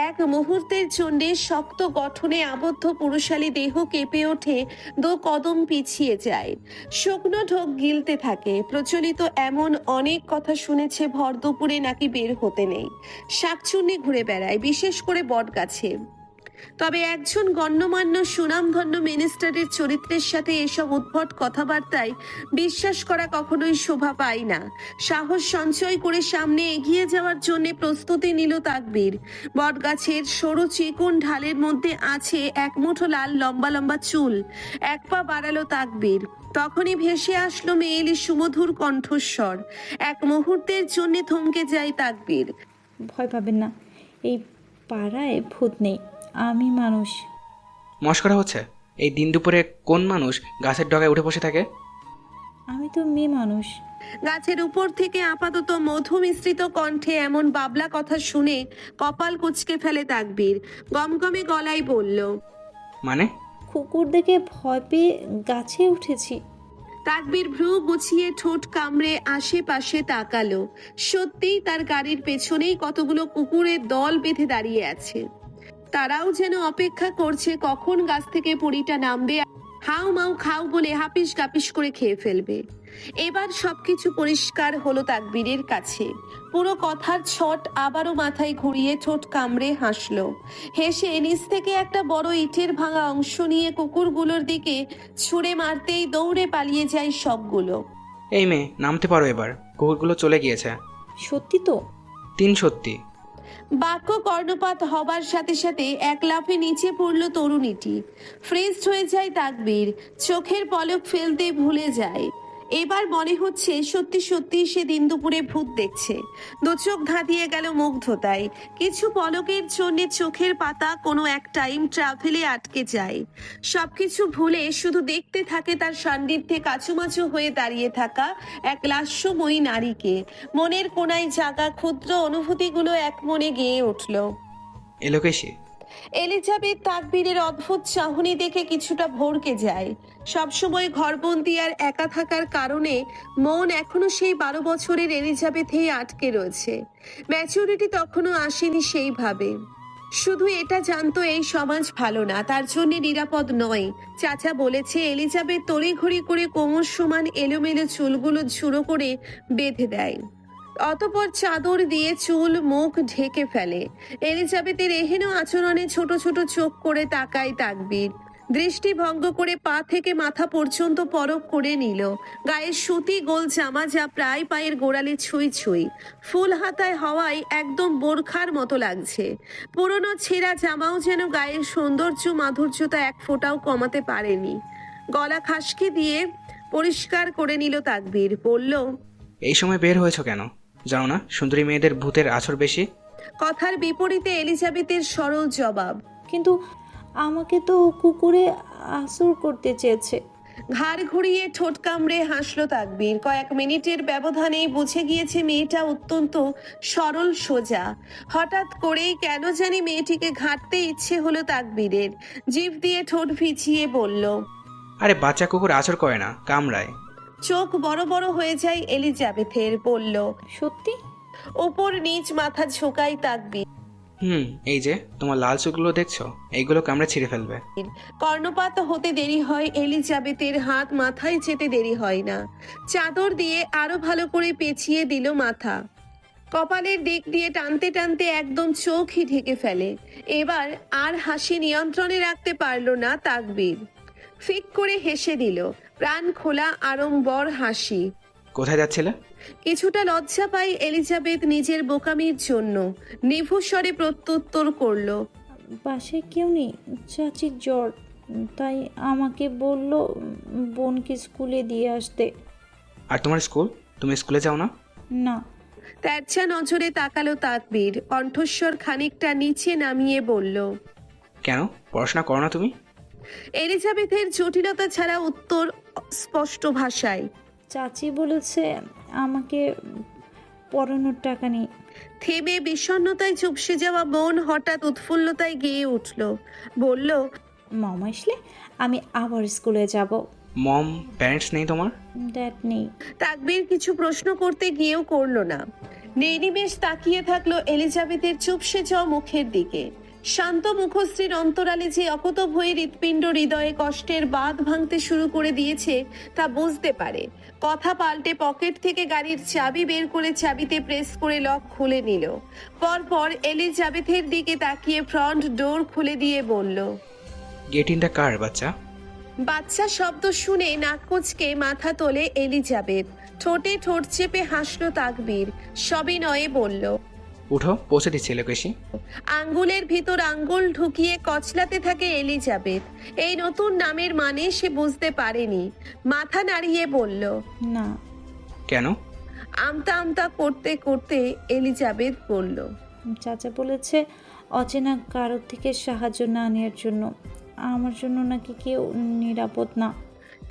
এক মুহূর্তের জন্য শক্ত গঠনে আবদ্ধ পুরুষালী দেহ কেঁপে ওঠে, 2 কদম পিছিয়ে যায়। শুকনো ঢোক গিলতে থাকে। প্রচলিত এমন অনেক কথা শুনেছে ভর দুপুরে নাকি বের হতে নেই, শাকচুন্নি ঘুরে বেড়ায়, বিশেষ করে বটগাছে। তবে একজন গণ্যমান্য সুনামধন্য মিনিস্টারের চরিত্রের সাথে এসব উদ্ভট কথাবার্তায় বিশ্বাস করা কখনোই শোভা পায় না। সাহস সঞ্চয় করে সামনে এগিয়ে যাওয়ার জন্য প্রস্তুতি নিল তাকবীর। বটগাছের সরু চিকন ঢালের মধ্যে আছে এক মুঠো লাল লম্বা লম্বা চুল। এক পা বাড়ালো তাকবীর। তখনই ভেসে আসলো মেয়েলি সুমধুর কণ্ঠস্বর। এক মুহূর্তের জন্য থমকে যায় তাকবীর। ভয় পাবেন না, এই পাড়ায় ভূত নেই, আমি মানুষ। মশকরা হচ্ছে? এই দিন দুপুরে কোন মানুষ গাছের ডগায় উঠে বসে থাকে? আমি তো মেয়ে মানুষ। গাছের উপর থেকে আপাতত মধু মিশ্রিত কণ্ঠে এমন বাবলা কথা শুনে কপাল কুঁচকে ফেলে তাকবীর। গমগমে গলায় বলল, মানে? কুকুর দেখে ভয় পেয়ে গাছে উঠেছি। তাকবীর ভ্রু গুছিয়ে ঠোঁট কামড়ে আশেপাশে তাকালো। সত্যিই তার গাড়ির পেছনেই কতগুলো কুকুরের দল বেঁধে দাঁড়িয়ে আছে। তারাও যেন অপেক্ষা করছে কখন গাছ থেকে পরিটা নামবে, হাউ মাউ খাও বলে হাপিস গাপিস করে খেয়ে ফেলবে। এবার সবকিছু পরিষ্কার হলো তাকবীরের কাছে। পুরো কথার ছট আবারও মাথায় ঘুরিয়ে ঠোঁট কামড়ে হাসলো। হেসে নিচ থেকে একটা বড় ইটের ভাঙা অংশ নিয়ে কুকুরগুলোর দিকে ছুঁড়ে মারতেই দৌড়ে পালিয়ে যায় সবগুলো। এই মেয়ে, নামতে পারো এবার, কুকুরগুলো চলে গিয়েছে। সত্যি তো? 3 সত্যি। বাক্য কর্ণপাত হবার সাথে সাথে এক লাফে নিচে পড়ল তরুণীটি। ফ্রেজড হয়ে যায় তাকবীর, চোখের পলক ফেলতে ভুলে যায়। এবার মনে হচ্ছে সত্যি সত্যি সে দিন দুপুরে ভূত দেখছে। দু চোখ ধাঁধিয়ে গেল মুগ্ধতায়। কিছু পলকের জন্য চোখের পাতা কোনো এক টাইম ট্রাভেলে আটকে যায়। সবকিছু ভুলে শুধু দেখতে থাকে তার সান্নিধ্যে কাচুমাচু হয়ে দাঁড়িয়ে থাকা এক লাস্যময়ী নারীকে। মনের কোনায় জাগা ক্ষুদ্র অনুভূতিগুলো এক মনে গেয়ে উঠল। এলোকেশি। এলিজাবেথ তাকবীরের অদ্ভুত চাহনি দেখে কিছুটা ভড়কে যায়। সবসময় ঘরবন্দি আর একা থাকার কারণে মন এখনো সেই 12 বছরের এলিজাবেথেই আটকে রয়েছে। ম্যাচুরিটি তখনও আসেনি সেইভাবে। শুধু এটা জানতো এই সমাজ ভালো না, তার জন্য নিরাপদ নয়। চাচা বলেছে এলিজাবেথ তড়িঘড়ি করে কোমর সমান এলোমেলো চুলগুলো ঝুড়ো করে বেঁধে দেয়, অতঃপর চাদর দিয়ে চুল মুখ ঢেকে ফেলে। এলিজাবেথের এহেন আচরণে ছোট ছোট চোখ করে তাকায় তাকবীর। দৃষ্টি ভঙ্গ করে পা থেকে মাথা পর্যন্ত পরখ করে নিল। গায়ের সুতি গোল জামা যা প্রায় পায়ের গোড়ালে ছুঁই ছুঁই, ফুল হাতায় হওয়ায় একদম বোরখার মতো লাগছে। পুরনো ছেঁড়া জামাও যেন গায়ের সৌন্দর্য মাধুর্যতা এক ফোঁটাও কমাতে পারেনি। গলা খাসকি দিয়ে পরিষ্কার করে নিল তাকবীর, বলল, এই সময় বের হয়েছো কেন? জানো না সুন্দরী মেয়েদের ভূতের আছর বেশি? কথার বিপরীতে এলিজাবেথের সরল জবাব। কিন্তু আমাকে তো কুকুরে আসর করতে চেয়েছে। ঘাড় ঘুরিয়ে ঠোঁট কামড়ে হাসলো তাকবীর। কয়েক মিনিটের ব্যবধানেই বুঝে গিয়েছে মেয়েটা অত্যন্ত সরল সোজা। হঠাৎ করেই কেন জানি মেয়েটিকে ঘাঁটতে ইচ্ছে হলো তাকবীরের। জিভ দিয়ে ঠোঁট ভিজিয়ে বলল, আরে বাচ্চা কুকুর আছর করে না, কামড়ায়। চোখ বড় বড় হয়ে যায় এলিজাবেথের, বলল, সত্যি? ওপর নিচ মাথা ঝোঁকায় তাকবীর। এই যে তোমার লাল চোখগুলো দেখছো, এইগুলো কামড়ে ছিঁড়ে ফেলবে। কর্ণপাত হতে দেরি হয় এলিজাবেথের, হাত মাথায় যেতে দেরি হয় না। চাদর দিয়ে আরো ভালো করে পেঁচিয়ে দিল মাথা। কপালের দিক দিয়ে টানতে টানতে একদম চোখই ঢেকে ফেলে। এবার আর হাসি নিয়ন্ত্রণে রাখতে পারল না তাকবীর। ফিক করে হেসে দিল, প্রাণ খোলা আড়ম্বর হাসি। কোথায় যাচ্ছিলে? কিছুটা লজ্জা পায় এলিজাবেথ নিজের বোকামির জন্য। নিভু স্বরে প্রত্যুত্তর করলো, বাসায় কেউ নেই, চাচির জ্বর, তাই আমাকে বলল বোনকে স্কুলে দিয়ে আসতে। আর তোমার স্কুল? তুমি স্কুলে যাও না? না। তেরছা নজরে তাকালো তাকবীর, কণ্ঠস্বর খানিকটা নিচে নামিয়ে বলল, কেন, পড়াশোনা করো না তুমি? এলিজাবেথের জটিলতা ছাড়া উত্তর স্পষ্ট ভাষায়। চাচি বলেছে আমাকে পড়ানোর টাকা নেই। থেমে বিষণ্ণতায় চুপসে যাওয়া মন হঠাৎ উৎফুল্লতায় গেয়ে উঠল, বলল, মামা আসলে আমি আবার স্কুলে যাব। মম প্যারেন্টস নেই তোমার? ড্যাড নেই। তাকবীর কিছু প্রশ্ন করতে গিয়েও করলো না। নির্নিমেষ তাকিয়ে থাকলো এলিজাবেথের চুপসে যাওয়া মুখের দিকে। শান্ত মুখশ্রীর অন্তরালে যে অকুতভয়ে হৃৎপিণ্ড হৃদয়ে কষ্টের বাঁধ ভাঙতে শুরু করে দিয়েছে তা বুঝতে পারে। কথা পাল্টে পকেট থেকে গাড়ির চাবি বের করে চাবিতে প্রেস করে লক খুলে নিল। পরপর এলিজাবেথের দিকে তাকিয়ে ফ্রন্ট ডোর খুলে দিয়ে বলল, গেট ইন দ্য কার বাচ্চা। বাচ্চা শব্দ শুনে নাক কুঁচকে মাথা তোলে এলিজাবেথ। ঠোঁটে ঠোঁট চেপে হাসলো তাকবীর, সবিনয়ে বলল, উঠো, পৌঁছে দিচ্ছি এলোকেশি। আঙ্গুলের ভিতর আঙ্গুল ঢুকিয়ে কচলাতে থাকে এলিজাবেথ। এই নতুন নামের মানে সে বুঝতে পারেনি। মাথা নাড়িয়ে বলল, না। কেন? আমতা আমতা করতে করতে এলিজাবেথ বলল, চাচা বলেছে অচেনা কারোর থেকে সাহায্য না নেওয়ার জন্য। আমার জন্য নাকি কেউ নিরাপদ না।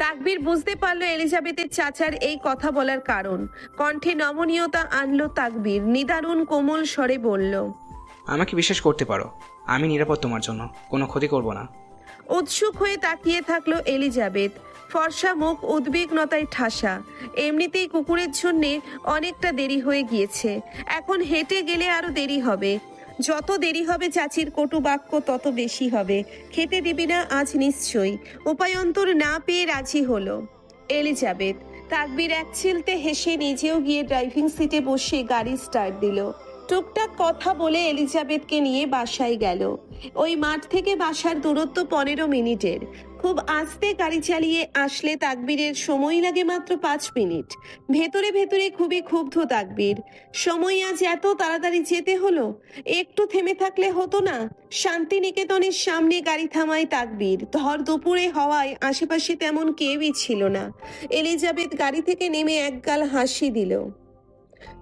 তাকবীর বুঝতে পারলো এলিজাবেথের চাচার এই কথা বলার কারণ। কণ্ঠে নমনীয়তা আনলো তাকবীর, নিদারুণ কোমল স্বরে বলল, আমাকে বিশ্বাস করতে পারো, আমি নিরাপদ তোমার জন্য, কোনো ক্ষতি করব না। উৎসুক হয়ে তাকিয়ে থাকলো এলিজাবেথ। ফর্সা মুখ উদ্বিগ্নতায় ঠাসা। এমনিতেই কুকুরের জন্যে অনেকটা দেরি হয়ে গিয়েছে, এখন হেঁটে গেলে আরো দেরি হবে। যত দেরি হবে চাচির কটু বাক্য তত বেশি হবে। খেতে দিবি না আজ নিশ্চয়ই। উপায়ন্তর না পেয়ে রাজি হলো এলিজাবেথ। তাকবির এক চিলতে হেসে নিজেও গিয়ে ড্রাইভিং সিটে বসে গাড়ি স্টার্ট দিল। টুকটাক কথা বলে এলিজাবেথকে নিয়ে বাসায় গেল। ওই মাঠ থেকে বাসার দূরত্ব 15 মিনিটের। খুব আস্তে গাড়ি চালিয়ে আসলে তাকবীরের সময় লাগে মাত্র 5 মিনিট। ভেতরে ভেতরে খুবই ক্ষুব্ধ তাকবীর। সময় আজ এত তাড়াতাড়ি যেতে হলো, একটু থেমে থাকলে হতো না? শান্তিনিকেতনের সামনে গাড়ি থামায় তাকবীর। ধর দুপুরে হওয়ায় আশেপাশে তেমন কেউই ছিল না। এলিজাবেথ গাড়ি থেকে নেমে একগাল হাসি দিল।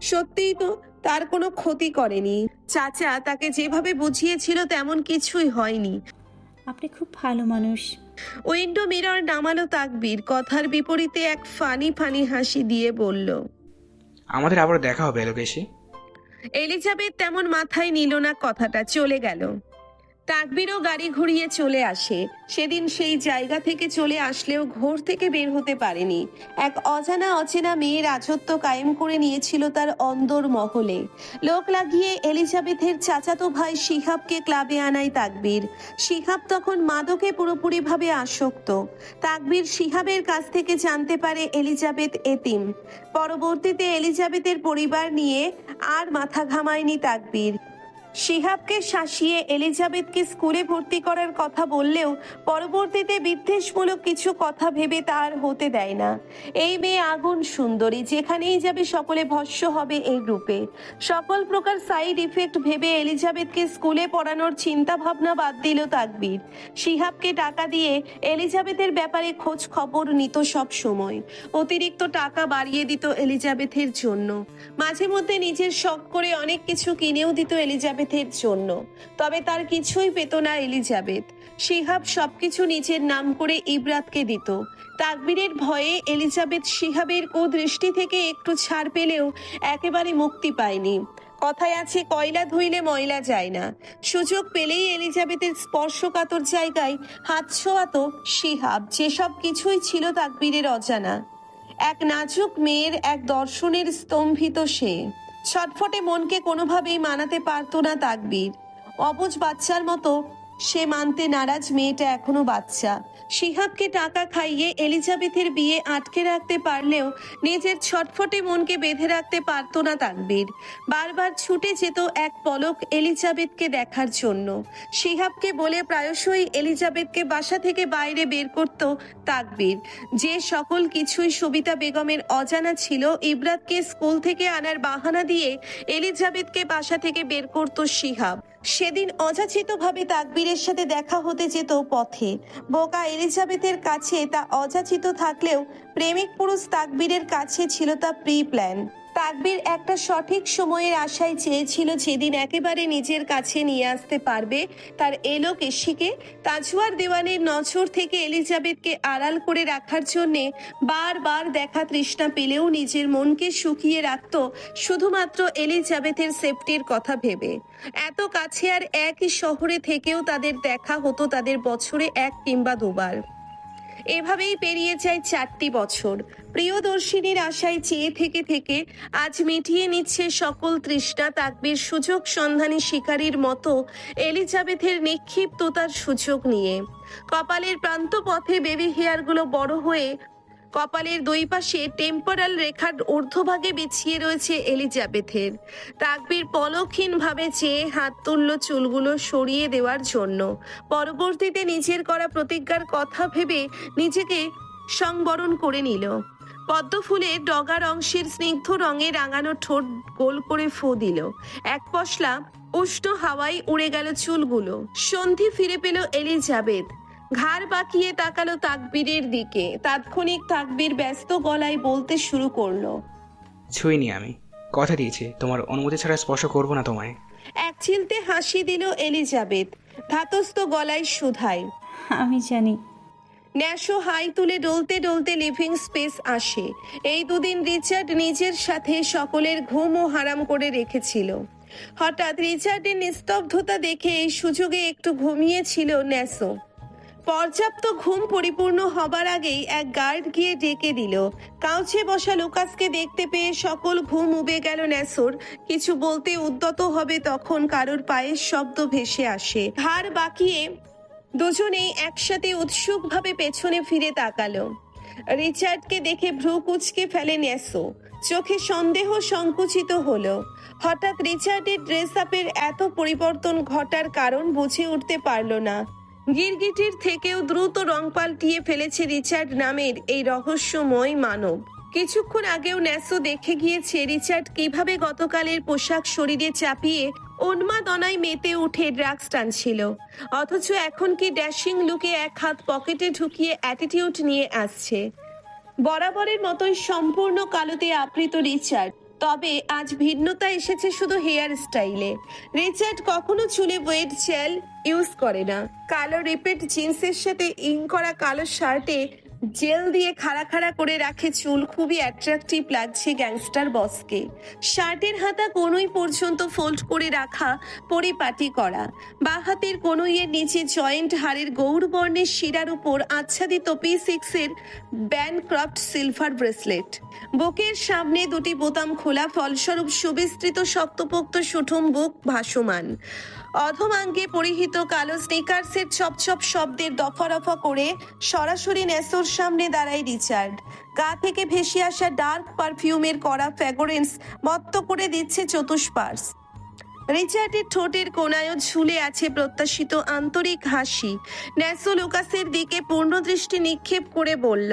সত্যিই তো তার কোনো ক্ষতি করেনি। চাচা তাকে যেভাবে বুঝিয়েছিল তেমন কিছুই হয়নি। আপনি খুব ভালো মানুষ। উইন্ডো মিরর নামালো তাকবীর। কথার বিপরীতে এক ফানি ফানি হাসি দিয়ে বলল, আমাদের আবার দেখা হবে এলোকেশি। এলিজাবেথ তেমন মাথায় নিল না কথাটা, চলে গেল। তাকবীরও গাড়ি ঘুরিয়ে চলে আসে। সেদিন সেই জায়গা থেকে চলে আসলেও ঘোর থেকে বের হতে পারেনি। এক অজানা অচেনা মেয়ে রাজত্ব কায়েম করে নিয়েছিল তার অন্দর মহলে। লোক লাগিয়ে এলিজাবেথের চাচাতো ভাই শিহাবকে ক্লাবে আনায় তাকবীর। শিহাব তখন মাদকে পুরোপুরিভাবে আসক্ত। তাকবীর শিহাবের কাছ থেকে জানতে পারে এলিজাবেথ এতিম। পরবর্তীতে এলিজাবেথের পরিবার নিয়ে আর মাথা ঘামায়নি তাকবীর। শিহাবকে শাসিয়ে এলিজাবেথকে স্কুলে ভর্তি করার কথা বললেও পরবর্তীতে বিদ্বেষমূলক কিছু কথা ভেবে তা আর হতে দেয় না। এই মেয়ে আগুন সুন্দরী, যেখানেই যাবে সকলে ভস্য হবে এর রূপে। সকল প্রকার সাইড ইফেক্ট ভেবে এলিজাবেথকে স্কুলে পড়ানোর চিন্তা ভাবনা বাদ দিল তাকবীর। শিহাবকে টাকা দিয়ে এলিজাবেথের ব্যাপারে খোঁজ খবর নিত সব সময়। অতিরিক্ত টাকা বাড়িয়ে দিত এলিজাবেথের জন্য। মাঝে মধ্যে নিজের শখ করে অনেক কিছু কিনেও দিত এলিজাবেথের জন্য। তবে তার কিছুই পেত না এলিজাবেথ। শিহাব সবকিছু নিজের নাম করে ইবরাতকে দিত। তাকবীরের ভয়ে এলিজাবেথ শিহাবের কুদৃষ্টি থেকে একটু ছাড় পেলেও একেবারে মুক্তি পায়নি। কথায় আছে, কয়লা ধুইলে ময়লা যায় না। সুযোগ পেলেই এলিজাবেথের স্পর্শকাতর জায়গায় হাত ছোঁয়াতো শিহাব। যেসব কিছুই ছিল তাকবীরের অজানা। এক নাজুক মেয়ের এক দর্শনের স্তম্ভিত সে। ছটফটে মনকে কোনোভাবেই মানাতে পারতো না তাকবীর। অবুঝ বাচ্চার মতো সে মানতে নারাজ মেয়েটা এখনো বাচ্চা। শিহাবকে টাকা খাইয়ে এলিজাবেথের বিয়ে আটকে রাখতে পারলেও নিজের ছটফটে মনকে বেঁধে রাখতে পারতো না তাকবীর। বারবার ছুটে যেত এক পলক এলিজাবেথকে দেখার জন্য। শিহাবকে বলে প্রায়শই এলিজাবেথকে বাসা থেকে বাইরে বের করত তাকবীর। যে সকল কিছুই সবিতা বেগমের অজানা ছিল, ইবরাতকে স্কুল থেকে আনার বাহানা দিয়ে এলিজাবেথকে বাসা থেকে বের করত শিহাব। সেদিন অযাচিতভাবে তাকবীরের সাথে দেখা হতে যেত পথে। বোকা এলিজাবেথের কাছে তা অযাচিত থাকলেও প্রেমিক পুরুষ তাকবীরের কাছে ছিল তা প্রি প্ল্যান। তাকবীর একটা সঠিক সময়ের আশায় চেয়েছিল যেদিন একেবারে নিজের কাছে নিয়ে আসতে পারবে তার এলোকেশিকে। তাজওয়ার দেওয়ানের নজর থেকে এলিজাবেথকে আড়াল করে রাখার জন্যে বারবার দেখা তৃষ্ণা পেলেও নিজের মনকে শুকিয়ে রাখত শুধুমাত্র এলিজাবেথের সেফটির কথা ভেবে। এত কাছে আর একই শহরে থেকেও তাদের দেখা হতো তাদের বছরে 1 কিংবা 2 বার। এভাবেই পেরিয়ে যায় 4টি বছর। প্রিয়দর্শিনীর আশায় চেয়ে থেকে থেকে আজ মিটিয়ে নিচ্ছে সকল তৃষ্ণা। তাকবীর সুযোগ সন্ধানী শিকারীর মতো এলিজাবেথের নিক্ষিপ্ততার সুযোগ নিয়ে। কপালের প্রান্ত পথে বেবি হেয়ারগুলো বড় হয়ে কপালের দুই পাশে টেম্পোরাল রেখার ঊর্ধ্বভাগে বিছিয়ে রয়েছে এলিজাবেথের। তাকবীর পলকহীনভাবে চেয়ে হাত তুলল চুলগুলো সরিয়ে দেওয়ার জন্য। পরবর্তীতে নিজের করা প্রতিজ্ঞার কথা ভেবে নিজেকে সংবরণ করে নিল। পদ্মফুলের ডগার অংশের স্নিগ্ধ রঙে রাঙানো ঠোঁট গোল করে ফু দিল। এক পশলা উষ্ণ হাওয়ায় উড়ে গেল চুলগুলো। সন্ধি ফিরে পেল এলিজাবেথ। ঘাড় বাঁকিয়ে তাকালো তাকবীরের দিকে। তাৎক্ষণিক তাকবীর ব্যস্ত গলায় বলতে শুরু করলো, ছুঁইনি আমি, কথা দিয়েছি তোমার অনুমতি ছাড়া স্পর্শ করবো না তোমায়। এক চিলতে হাসি দিল এলিজাবেথ ধাতস্থ গলায় শুধায়। আমি জানি। ন্যাশো হাই তুলে ডলতে ডলতে লিভিং স্পেস আসে। এই 2 দিন রিচার্ড নিজের সাথে সকলের ঘুমও হারাম করে রেখেছিল। হঠাৎ রিচার্ডের নিস্তব্ধতা দেখে এই সুযোগে একটু ঘুমিয়েছিল ন্যাশো। পর্যাপ্ত ঘুম পরিপূর্ণ হবার আগেই এক গার্ড গিয়ে ডেকে দিল। কাউচে বসা লুকাসকে দেখতে পেয়ে সকল ঘুম উবে গেল ন্যাসোর। কিছু বলতে উদ্যত হবে তখন কারোর পায়ের শব্দ ভেসে আসে। হাড় বাঁকিয়ে দুজনেই একসাথে উৎসুকভাবে পেছনে ফিরে তাকালো। রিচার্ডকে দেখে ভ্রু কুঁচকে ফেলে ন্যাসো। চোখে সন্দেহ সংকুচিত হলো। হঠাৎ রিচার্ডের ড্রেস আপের এত পরিবর্তন ঘটার কারণ বুঝে উঠতে পারল না। গিরগিটির থেকেও দ্রুত রং পাল্টিয়ে ফেলেছে রিচার্ড নামের এই রহস্যময় মানব। কিছুক্ষণ আগেও ন্যাসো দেখে গিয়েছে রিচার্ড কিভাবে গতকালের পোশাক শরীরে চাপিয়ে উন্মাদনায় মেতে উঠে ড্রাগস টানছিল, অথচ এখন কি ড্যাশিং লুকে এক হাত পকেটে ঢুকিয়ে অ্যাটিটিউড নিয়ে আসছে। বরাবরের মতোই সম্পূর্ণ কালোতে আবৃত রিচার্ড, তবে আজ ভিন্নতা এসেছে শুধু হেয়ার স্টাইলে। রিচার্ড কখনো চুলে ওয়েট জেল ইউজ করে না। কালো রিপেট জিন্সের সাথে ইং করা কালো শার্টে জেল দিয়ে খাড়া খাড়া করে রাখে চুল। খুবই অ্যাট্রাকটিভ লাগছে গ্যাংস্টার বসকে। শার্টের হাতা কনুই পর্যন্ত ফোল্ড করে রাখা, পরিপাটি করা। বাঁ হাতের কনুইয়ের নিচে জয়েন্ট হাড়ের গৌর বর্ণের শিরার উপর আচ্ছাদিত P6-এর ব্যান্ডক্রাফট সিলভার ব্রেসলেট। বুকের সামনে দুটি বোতাম খোলা, ফলস্বরূপ সুবিস্তৃত শক্তপোক্ত সুঠুম বুক ভাসমান। অধমাঙ্গে পরিহিত কালো স্নিকার্সের ছপছপ শব্দের দফা রফা করে সরাসরি ন্যাসোর সামনে দাঁড়ায় রিচার্ড। গা থেকে ভেসে আসা ডার্ক পারফিউমের কড়া ফ্র্যাগরেন্স মত্ত করে দিচ্ছে চতুষ্পার্শ। রিচার্ডের ঠোঁটের কোনায়ও ঝুলে আছে প্রত্যাশিত আন্তরিক হাসি। ন্যাসো লুকাসের দিকে পূর্ণ দৃষ্টি নিক্ষেপ করে বলল।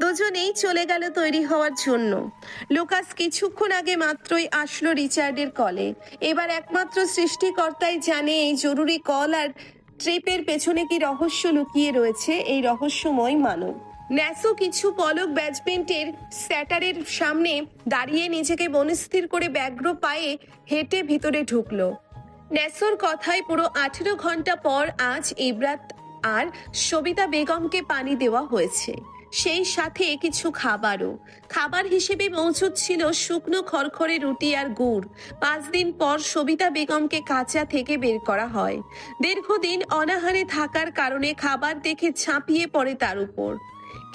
দুজনেই চলে গেল তৈরি হওয়ার জন্য। লুকাস কিছুক্ষণ আগে মাত্রই আসলো রিচার্ডের কলে। এবার একমাত্র সৃষ্টিকর্তাই জানে এই জরুরি কল আর ট্রিপের পেছনে কি রহস্য লুকিয়ে রয়েছে এই রহস্যময় মানব। ন্যাসো কিছু পলক ব্যাজমেন্টের স্যাটারের সামনে দাঁড়িয়ে নিজেকে মনস্থির করে ব্যগ্র পায়ে হেঁটে ভিতরে ঢুকলো। ন্যাসোর কথায় পুরো 18 ঘন্টা পর আজ ইবরাত আর সবিতা বেগমকে পানি দেওয়া হয়েছে, সেই সাথে কিছু খাবারও। খাবার হিসেবে মজুদ ছিল শুকনো খড়খড়ে রুটি আর গুড়। 5 দিন পর সবিতা বেগমকে কাঁচা থেকে বের করা হয়। দীর্ঘদিন অনাহারে থাকার কারণে খাবার দেখে ঝাঁপিয়ে পড়ে তার উপর।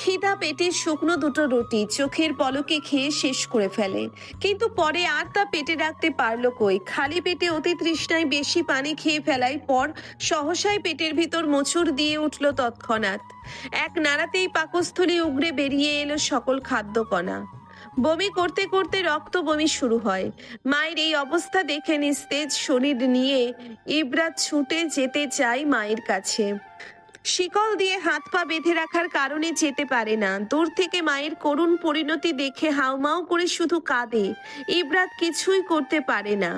খিদা পেটে শুকনো দুটো রুটি চোখের পলকে খেয়ে শেষ করে ফেলে, কিন্তু পরে আর তা পেটে রাখতে পারলো কই। খালি পেটে অতি তৃষ্ণায় বেশি পানি খেয়ে ফেলায় পর সহসায় পেটের ভিতর মোচড় দিয়ে উঠল তৎক্ষণাৎ। এক নাড়াতেই পাকস্থলী উগড়ে বেরিয়ে এলো সকল খাদ্যকণা। বমি করতে করতে রক্ত বমি শুরু হয়। মায়ের এই অবস্থা দেখে নিস্তেজ শরীর নিয়ে ইবরাত ছুটে যেতে চায় মায়ের কাছে। শিকল দিয়ে হাত পা বেঁধে রাখার কারণে যেতে পারে না। দূর থেকে মায়ের করুণ পরিণতি দেখে হাউমাউ করে শুধু কাঁদে। ইবরাত কিছুই করতে পারে না।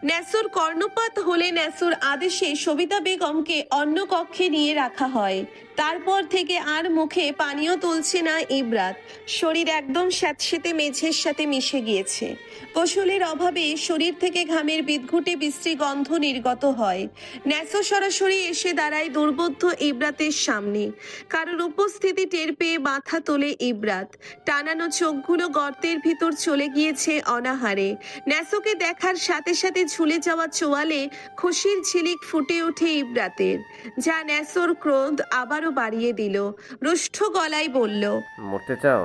ন্যাসোর কর্ণপাত হলে ন্যাসোর আদেশে সবিতা বেগমকে অন্য কক্ষে নিয়ে রাখা হয়। তারপর থেকে আর মুখে পানিও তুলছে না ইবরাত। শরীর একদম স্যাঁতসেঁতে মেঝের সাথে মিশে গিয়েছে। গোসলের অভাবে শরীর থেকে ঘামের বিদঘুটে বিশ্রী গন্ধ নির্গত হয়। ন্যাসো সরাসরি এসে দাঁড়ায় দুর্বোধ্য ইবরাতের সামনে। কারোর উপস্থিতি টের পেয়ে মাথা তোলে ইবরাত। টানানো চোখগুলো গর্তের ভিতর চলে গিয়েছে অনাহারে। ন্যাসোকে দেখার সাথে সাথে ঝুলে যাওয়া চোয়ালে খুশির ঝিলিক ফুটে ওঠে ইবরাতের, যা ন্যাসোর ক্রোধ আবারও বাড়িয়ে দিল। রুষ্ট গলায় বলল, মরতে চাও?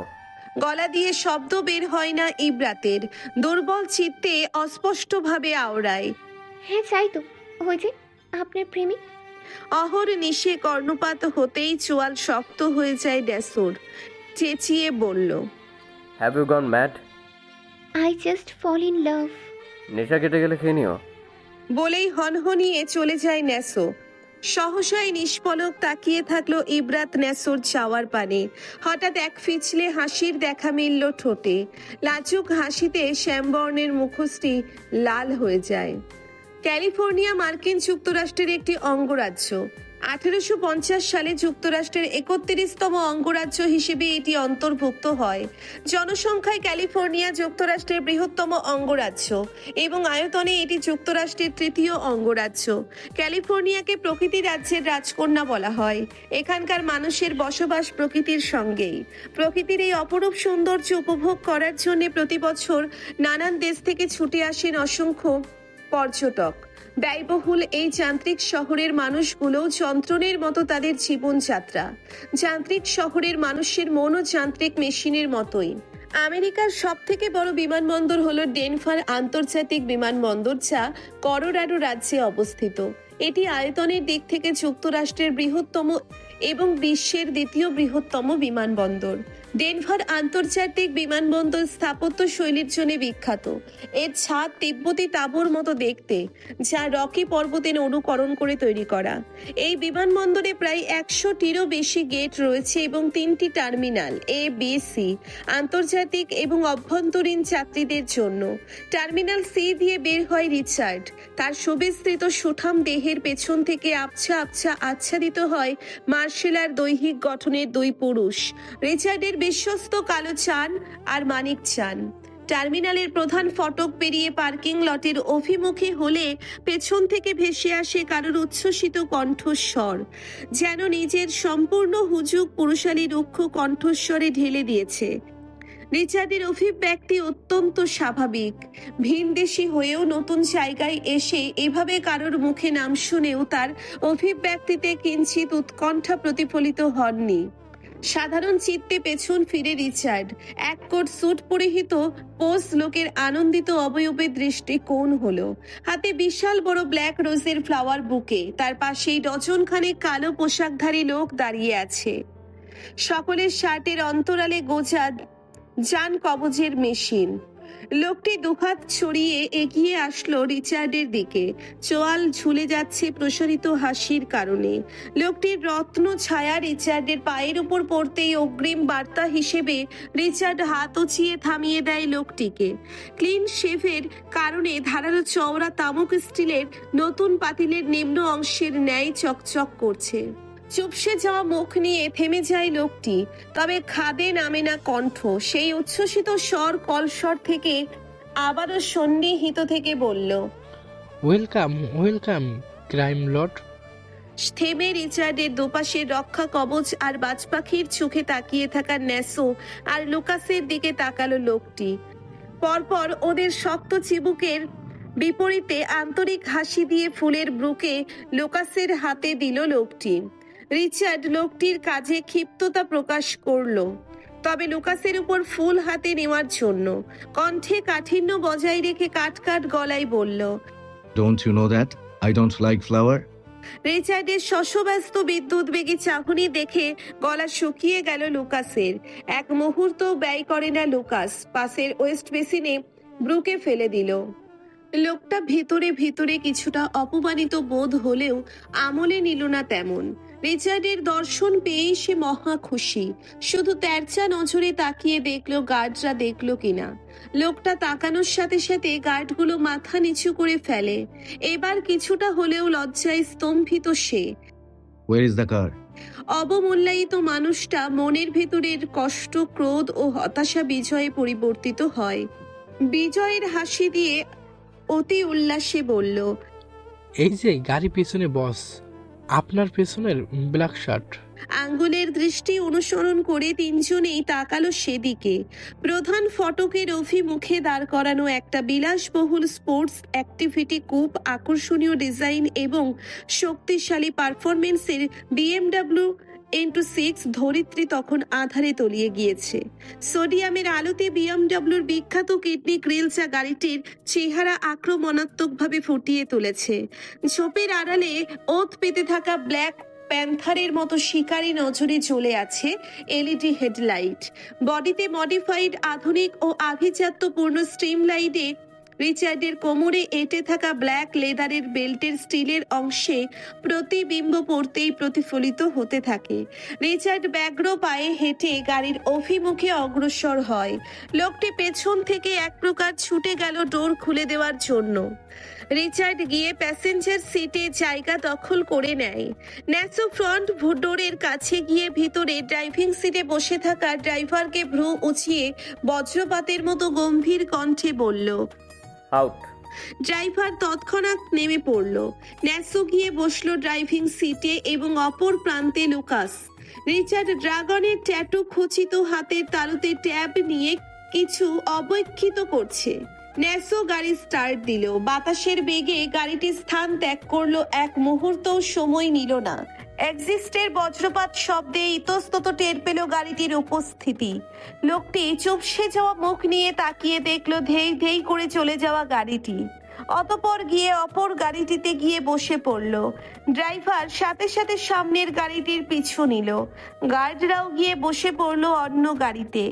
গলা দিয়ে শব্দ বের হয় না ইবরাতের। দুর্বল চিত্তে অস্পষ্টভাবে আওড়ায়, হ্যাঁ চাই তো, ওই যে আপনার প্রেমিক। অহর নিশে কর্ণপাত হতেই চোয়াল শক্ত হয়ে যায় ন্যাসোর। চেঁচিয়ে বলল, have you gone mad? I just fall in love. নেশা কেটে গেলে খেয়ে নিও। বলেই হনহনিয়ে চলে যায় ন্যাসো। সহসায় নিষ্পলক তাকিয়ে থাকলো ইবরাত ন্যাসোর চাওয়ার পানে। হঠাৎ এক ফিচলে হাসির দেখা মিলল ঠোঁটে। লাজুক হাসিতে শ্যামবর্ণের মুখশ্রী লাল হয়ে যায়। ক্যালিফোর্নিয়া মার্কিন যুক্তরাষ্ট্রের একটি অঙ্গরাজ্য। 1850 সালে যুক্তরাষ্ট্রের 31তম অঙ্গরাজ্য হিসেবে এটি অন্তর্ভুক্ত হয়। জনসংখ্যায় ক্যালিফোর্নিয়া যুক্তরাষ্ট্রের বৃহত্তম অঙ্গরাজ্য এবং আয়তনে এটি যুক্তরাষ্ট্রের তৃতীয় অঙ্গরাজ্য। ক্যালিফোর্নিয়াকে প্রকৃতি রাজ্যের রাজকন্যা বলা হয়। এখানকার মানুষের বসবাস প্রকৃতির সঙ্গেই। প্রকৃতির এই অপরূপ সৌন্দর্য উপভোগ করার জন্য প্রতি বছর নানান দেশ থেকে ছুটে আসেন অসংখ্য পর্যটক। ব্যয়বহুল এই যান্ত্রিক শহরের মানুষগুলো যন্ত্রণের মতো তাদের জীবনযাত্রা। যান্ত্রিক শহরের মানুষের মনও যান্ত্রিক মেশিনের মতোই। আমেরিকার সব থেকে বড় বিমানবন্দর হলো ডেনভার আন্তর্জাতিক বিমানবন্দর, যা কলোরাডো রাজ্যে অবস্থিত। এটি আয়তনের দিক থেকে যুক্তরাষ্ট্রের বৃহত্তম এবং বিশ্বের দ্বিতীয় বৃহত্তম বিমানবন্দর। ডেনভার আন্তর্জাতিক বিমানবন্দর স্থাপত্য শৈলীর জন্য বিখ্যাত। এর ছাদ তিব্বতী তাঁবুর মতো দেখতে, যা রকি পর্বতের অনুকরণ করে তৈরি করা। এই বিমানবন্দরে প্রায় 100টিরও বেশি গেট রয়েছে এবং 3টি টার্মিনাল এ, বি, সি আন্তর্জাতিক এবং অভ্যন্তরীণ যাত্রীদের জন্য। টার্মিনাল সি দিয়ে বের হয় রিচার্ড। তার সুবিস্তৃত সুঠাম দেহের পেছন থেকে আচ্ছাদিত হয় মার্শালার দৈহিক গঠনের দুই পুরুষ, রিচার্ডের বিশ্বস্ত কালো চান আর মানিক চান। টার্মিনালের প্রধান ফটক পেরিয়ে পার্কিং লটের অভিমুখী হলে পেছন থেকে ভেসে আসে কারোর উচ্ছ্বসিত কণ্ঠস্বর, যেন নিজের সম্পূর্ণ হুজুগ পুরুষালী রুক্ষ কণ্ঠস্বরে ঢেলে দিয়েছে। রিচার্ডের অভিব্যক্তি অত্যন্ত স্বাভাবিক। ভিনদেশি হয়েও নতুন জায়গায় এসে এভাবে কারোর মুখে নাম শুনেও তার অভিব্যক্তিতে কিঞ্চিত উৎকণ্ঠা প্রতিফলিত হননি। সাধারণ চিত্তে পেছন ফিরে রিচার্ড। এক কোট স্যুট পরিহিত পোজ লোকের আনন্দিত অবয়বের দৃষ্টি কোণ হলো। হাতে বিশাল বড় ব্ল্যাক রোজের ফ্লাওয়ার বুকে। তার পাশেই ডজনখানেক কালো পোশাকধারী লোক দাঁড়িয়ে আছে। সকলের শার্টের অন্তরালে গোছা যান কবজের মেশিন। লোকটি দুহাত ছড়িয়ে এগিয়ে আসলো রিচার্ডের দিকে। চোয়াল ঝুলে যাচ্ছে প্রসারিত হাসির কারণে। লোকটির রত্ন ছায়া রিচার্ডের পায়ের উপর পড়তেই অগ্রিম বার্তা হিসেবে রিচার্ড হাত উঁচিয়ে থামিয়ে দেয় লোকটিকে। ক্লিন শেভের কারণে ধারালো চওড়া তামুক স্টিলের নতুন পাতিলের নিম্ন অংশের ন্যায় চকচক করছে। চুপসে যাওয়া মুখ নিয়ে থেমে যায় লোকটি, তবে খাদে নামে না কণ্ঠ। সেই উচ্ছ্বসিত স্বর কলস্বর থেকে আবারও সন্নিহিত থেকে বলল, ওয়েলকাম ওয়েলকাম ক্রাইম লর্ড। থেমে রিচার্ডের দুপাশে রক্ষা কবচ আর বাজ পাখির চোখে তাকিয়ে থাকা ন্যাসো আর লুকাসের দিকে তাকালো লোকটি। পরপর ওদের শক্ত চিবুকের বিপরীতে আন্তরিক হাসি দিয়ে ফুলের ব্রুকে লুকাসের হাতে দিল লোকটি। রিচার্ড লোকটির কাজে ক্ষিপ্ততা প্রকাশ করলো, তবে লুকাসের উপর ফুল হাতে নেওয়ার জন্য কণ্ঠে কাঠিন্য বজায় রেখে কাট গলায় বলল, Don't you know that I don't like flower? রিচার্ডের শশব্যস্ত বিদ্যুৎ বেগী চাহনি দেখে গলা শুকিয়ে গেল লুকাসের। এক মুহূর্ত ব্যয় করে না লুকাস। পাশের ওয়েস্ট বেসিনে ব্রুকে ফেলে দিল। লোকটা ভিতরে ভিতরে কিছুটা অপমানিত বোধ হলেও আমলে নিল না তেমন। রিচার্ডের দর্শন পেয়েই সে মহা খুশি। শুধু তেরচা নজরে তাকিয়ে দেখলো গার্ডরা দেখলো কিনা। লোকটা তাকানোর সাথে সাথে গার্ডগুলো মাথা নিচু করে ফেলে। এবার কিছুটা হলেও লজ্জায় স্তম্ভিত সে। Where is the car? অবমূল্যায়িত মানুষটা মনের ভেতরের কষ্ট, ক্রোধ ও হতাশা বিজয়ে পরিবর্তিত হয়। বিজয়ের হাসি দিয়ে অতি উল্লাসে বলল, এই যে গাড়ি পেছনে বস, আপনার পেছনের ব্ল্যাক শার্ট। আঙ্গুলের দৃষ্টি অনুসরণ করে তিনজনেই তাকালো সেদিকে। প্রধান ফটকের অভিমুখে দাঁড় করানো একটা বিলাসবহুল স্পোর্টস অ্যাক্টিভিটি কূপ, আকর্ষণীয় ডিজাইন এবং শক্তিশালী পারফরমেন্সের BMW X6 ধরিত্রী তখন আধারে তলিয়ে গিয়েছে। সোডিয়ামের আলোতে BMWর বিখ্যাত কিডনি গ্রিল যা গাড়িটির চেহারা আক্রমণাত্মকভাবে ফুটিয়ে তুলেছে। ঝোপের আড়ালে ওত পেতে থাকা ব্ল্যাক প্যান্থারের মতো শিকারী নজরে চলে আছে LED হেডলাইট। বডিতে মডিফাইড আধুনিক ও আভিজাত্যপূর্ণ স্ট্রিম লাইটে রিচার্ডের কোমরে এঁটে থাকা ব্ল্যাক লেদারের বেল্টের স্টিলের অংশে প্রতিবিম্ব পড়তেই প্রতিফলিত হতে থাকে। রিচার্ড ব্যগ্র পায়ে হেঁটে গাড়ির অভিমুখে অগ্রসর হয়। লোকটি পেছন থেকে এক প্রকার ছুটে গেল ডোর খুলে দেওয়ার জন্য। রিচার্ড গিয়ে প্যাসেঞ্জার সিটে জায়গা দখল করে নেয়। ন্যাসো ফ্রন্ট ডোরের কাছে গিয়ে ভিতরে ড্রাইভিং সিটে বসে থাকা ড্রাইভারকে ভ্রু উঁচিয়ে বজ্রপাতের মতো গম্ভীর কণ্ঠে বলল, আউট। ড্রাইভার তৎক্ষণাৎ নেমে পড়ল। ন্যাসো গিয়ে বসলো ড্রাইভিং সিটে এবং অপর প্রান্তে লুকাস। রিচার্ড ড্রাগনের ট্যাটু খচিত হাতের তালুতে ট্যাব নিয়ে কিছু অবৈক্ষিত করছে। ন্যাসো গাড়ি স্টার্ট দিল। বাতাসের বেগে গাড়িটি স্থান ত্যাগ করলো, এক মুহূর্তও সময় নিল না। এক্সিস্টের বজ্রপাত শব্দে ইতস্তত টের পেল গাড়িটির উপস্থিতি। লোকটি চুপসে যাওয়া মুখ নিয়ে তাকিয়ে দেখলো ধেই ধেই করে চলে যাওয়া গাড়িটি। অতঃপর গিয়ে অপর গাড়িটিতে গিয়ে বসে পড়ল। ড্রাইভার সাথে সাথে সামনের গাড়িটির পিছু নিল। গার্ডরাও গিয়ে বসে পড়লো অন্য গাড়িতে।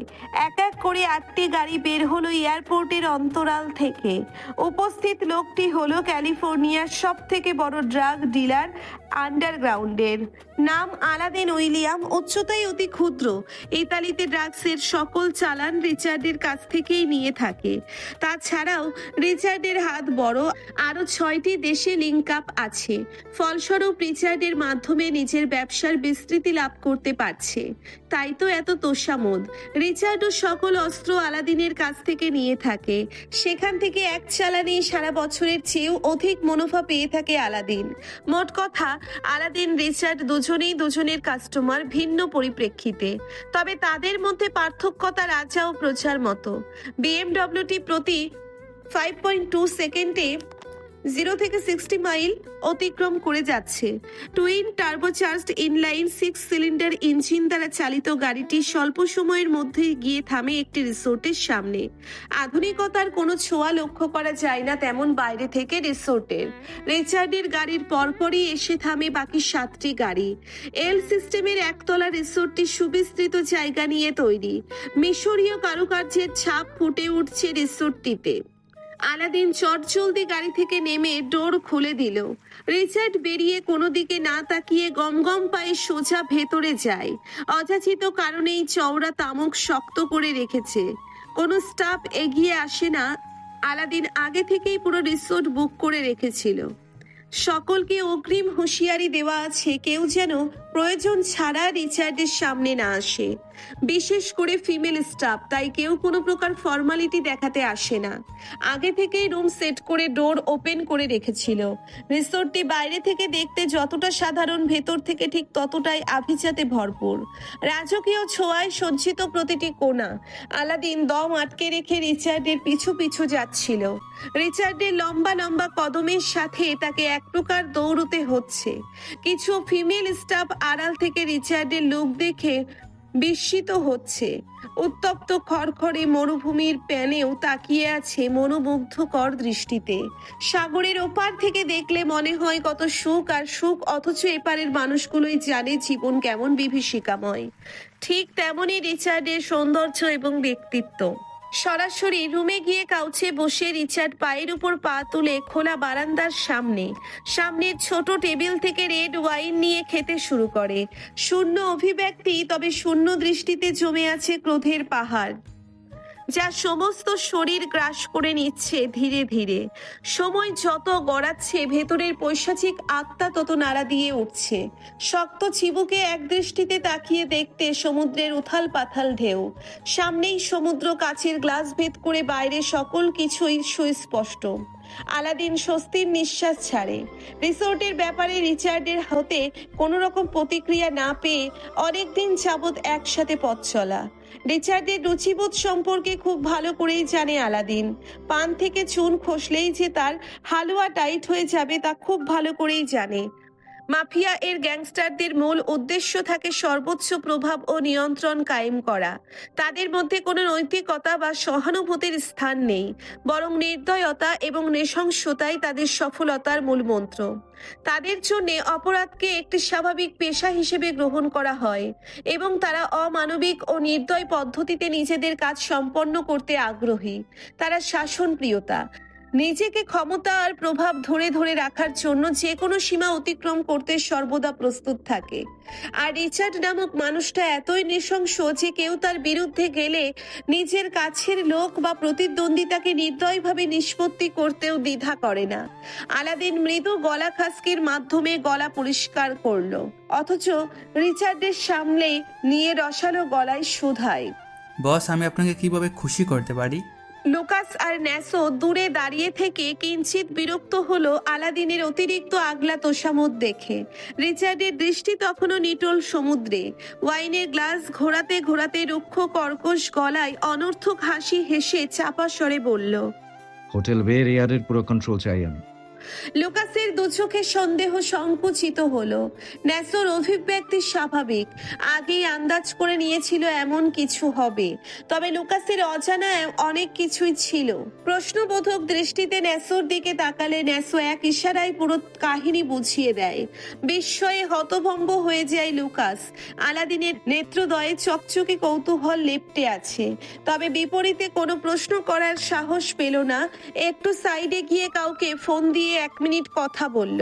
এক এক করে 8টি গাড়ি বের হলো এয়ারপোর্টের অন্তরাল থেকে। উপস্থিত লোকটি হলো ক্যালিফোর্নিয়ার সব থেকে বড় ড্রাগ ডিলার আন্ডারগ্রাউন্ডের। নাম আলাদিন উইলিয়াম, উচ্চতায় অতি ক্ষুদ্র। ইতালিতে ড্রাগসের সকল চালান রিচার্ডের কাছ থেকেই নিয়ে থাকে। তাছাড়াও রিচার্ডের হাত বড়, আরো 6টি দেশে লিঙ্ক আপ আছে। ফলস্বরূপ রিচার্ডের মাধ্যমে নিজের ব্যবসার বিস্তৃতি লাভ করতে পারছে। তাই তো এত তোষামোদ। রিচার্ডও সকল অস্ত্র আলাদিনের কাছ থেকে নিয়ে থাকে। সেখান থেকে এক চালানেই সারা বছরের চেয়েও অধিক মুনাফা পেয়ে থাকে আলাদিন। মোট কথা, আলাদিন রিচার্ড দুজনেই দুজনের কাস্টমার, ভিন্ন পরিপ্রেক্ষিতে। তবে তাদের মধ্যে পার্থক্যতা রাজা ও প্রজার মতো। বিএমডব্লিউটি প্রতি 5.2 সেকেন্ডে 0 থেকে 60 মাইল অতিক্রম করে যাচ্ছে। Twin turbocharged inline 6 cylinder engine দ্বারা চালিত গাড়িটি স্বল্প সময়ের মধ্যে গিয়ে থামে একটি রিসোর্টের সামনে। আধুনিকতার কোনো ছোঁয়া লক্ষ্য করা যায় না তেমন বাইরে থেকে রিসোর্টের। রিচার্ডের গাড়ির পরপরই এসে থামে বাকি 7টি গাড়ি। এল সিস্টেমের একতলা রিসোর্টটি সুবিস্তৃত জায়গা নিয়ে তৈরি। মিশরীয় কারুকার্যের ছাপ ফুটে উঠছে রিসোর্টটিতে। আলাদিন চটজলদি গাড়ি থেকে নেমে ডোর খুলে দিল। রিচার্ড বেরিয়ে কোনো দিকে না তাকিয়ে গমগম পায়ে সোজা ভেতরে যায়। অযাচিত কারণেই চওড়া তামক শক্ত করে রেখেছে। কোনো স্টাফ এগিয়ে আসে না। আলাদিন আগে থেকেই পুরো রিসোর্ট বুক করে রেখেছিল। সকলকে অগ্রিম হুঁশিয়ারি দেওয়া আছে কেউ যেন প্রয়োজন ছাড়া রিচার্ডের সামনে না আসে। বিশেষ করে ফিমেল স্টাফ, তাই কেউ কোনো প্রকার ফর্মালিটি দেখাতে আসে না। আগে থেকেই রুম সেট করে ডোর ওপেন করে রেখেছিল। রিসোর্টটি বাইরে থেকে দেখতে যতটা সাধারণ, ভেতর থেকে ঠিক ততটাই আভিজাতে ভরপুর। রাজকীয় ছোঁয়ায় সজ্জিত প্রতিটি কোণা। আলাদিন দম আটকে রেখে রিচার্ডের পিছু পিছু যাচ্ছিল। রিচার্ডের লম্বা লম্বা কদমের সাথে তাকে এক প্রকার দৌড়তে হচ্ছে। কিছু ফিমেল স্টাফ আড়াল থেকে রিচার্ডের লুক দেখে বিস্মিত হচ্ছে। উত্তপ্ত খড়খড়ে মরুভূমির প্যানেও তাকিয়ে আছে মনোমুগ্ধকর দৃষ্টিতে। সাগরের ওপার থেকে দেখলে মনে হয় কত সুখ আর সুখ, অথচ এপারের মানুষগুলোই জানে জীবন কেমন বিভীষিকাময়। ঠিক তেমনই রিচার্ডের সৌন্দর্য এবং ব্যক্তিত্ব। সরাসরি রুমে গিয়ে কাউচে বসে রিচার্ড পায়ের উপর পা তুলে খোলা বারান্দার সামনের ছোট টেবিল থেকে রেড ওয়াইন নিয়ে খেতে শুরু করে। শূন্য অভিব্যক্তি, তবে শূন্য দৃষ্টিতে জমে আছে ক্রোধের পাহাড়, যা সমস্ত শরীর গ্রাস করে নিচ্ছে ধীরে ধীরে। সময় যত গড়াচ্ছে ভেতরের পৈশাচিক আত্মা তত নাড়া দিয়ে উঠছে। শক্ত চিবুকে এক দৃষ্টিতে তাকিয়ে দেখতে সমুদ্রের উথাল পাথাল ঢেউ। সামনেই সমুদ্র, কাচের গ্লাস ভেদ করে বাইরে সকল কিছুই সুস্পষ্ট। আলাদিন স্বস্তির নিঃশ্বাস ছাড়ে। রিসোর্টের ব্যাপারে রিচার্ডের হতে কোনো রকম প্রতিক্রিয়া না পেয়ে অনেকদিন যাবৎ একসাথে পথ চলা। রিচার্ডের রুচিবোধ সম্পর্কে খুব ভালো করেই জানে আলাদিন। পান থেকে চুন খসলেই যে তার হালুয়া টাইট হয়ে যাবে তা খুব ভালো করেই জানে। মাফিয়া এর গ্যাংস্টারদের মূল উদ্দেশ্য থাকে সর্বোচ্চ প্রভাব ও নিয়ন্ত্রণ কায়েম করা। তাদের মধ্যে কোনো নৈতিকতা বা সহানুভূতির স্থান নেই, বরং নির্দয়তা এবং নৃশংসতাই তাদের সফলতার মূল মন্ত্র। তাদের জন্য অপরাধকে একটি স্বাভাবিক পেশা হিসেবে গ্রহণ করা হয় এবং তারা অমানবিক ও নির্দয় পদ্ধতিতে নিজেদের কাজ সম্পন্ন করতে আগ্রহী। তারা শাসনপ্রিয়তা, নিজেকে ক্ষমতা আর প্রভাব ধরে ধরে রাখার জন্য যে কোনো সীমা অতিক্রম করতে সর্বদা প্রস্তুত থাকে। আর রিচার্ড নামক মানুষটা এতই নৃশংস যে কেউ তার বিরুদ্ধে গেলে নিজের কাছের লোক বা প্রতিদ্বন্দ্বিতাকে নির্দয়ভাবে নিষ্পত্তি করতেও দ্বিধা করে না। আলাদিন মৃদু গলা খাসকির মাধ্যমে গলা পরিষ্কার করলো, অথচ রিচার্ডের সামনে নিয়ে রসালো গলায় শুধায়, বস, আমি আপনাকে কিভাবে খুশি করতে পারি? লুকাস আর ন্যাসো দূরে দাঁড়িয়ে থেকে কিঞ্চিত বিরক্ত হলো আলাদিনের অতিরিক্ত আগলা তোষামোদ দেখে। রিচার্ডের দৃষ্টি তখনও নিটোল সমুদ্রে। ওয়াইনের গ্লাস ঘোরাতে ঘোরাতে রুক্ষ কর্কশ গলায় অনর্থক হাসি হেসে চাপা স্বরে বলল, হোটেল বের এয়ারের পুরো কন্ট্রোল চাই আমি। লুকাসের দু চোখে সন্দেহ সংকুচিত হলো। ন্যাসোর অভিব্যক্তি স্বাভাবিক, আগেই আন্দাজ করে নিয়েছিল এমন কিছু হবে, তবে লুকাসের অজানা অনেক কিছুই ছিল। প্রশ্নবোধক দৃষ্টিতে ন্যাসোর দিকে তাকালে ন্যাসো এক ইশারায় পুরো কাহিনী বুঝিয়ে দেয়। বিস্ময়ে হতভম্ব হয়ে যায় লুকাস। আলাদিনের নেত্রদয়ে চকচকে কৌতূহল লেপ্টে আছে, তবে বিপরীতে কোনো প্রশ্ন করার সাহস পেল না। একটু সাইডে গিয়ে কাউকে ফোন দিয়ে 1 মিনিট কথা বলল।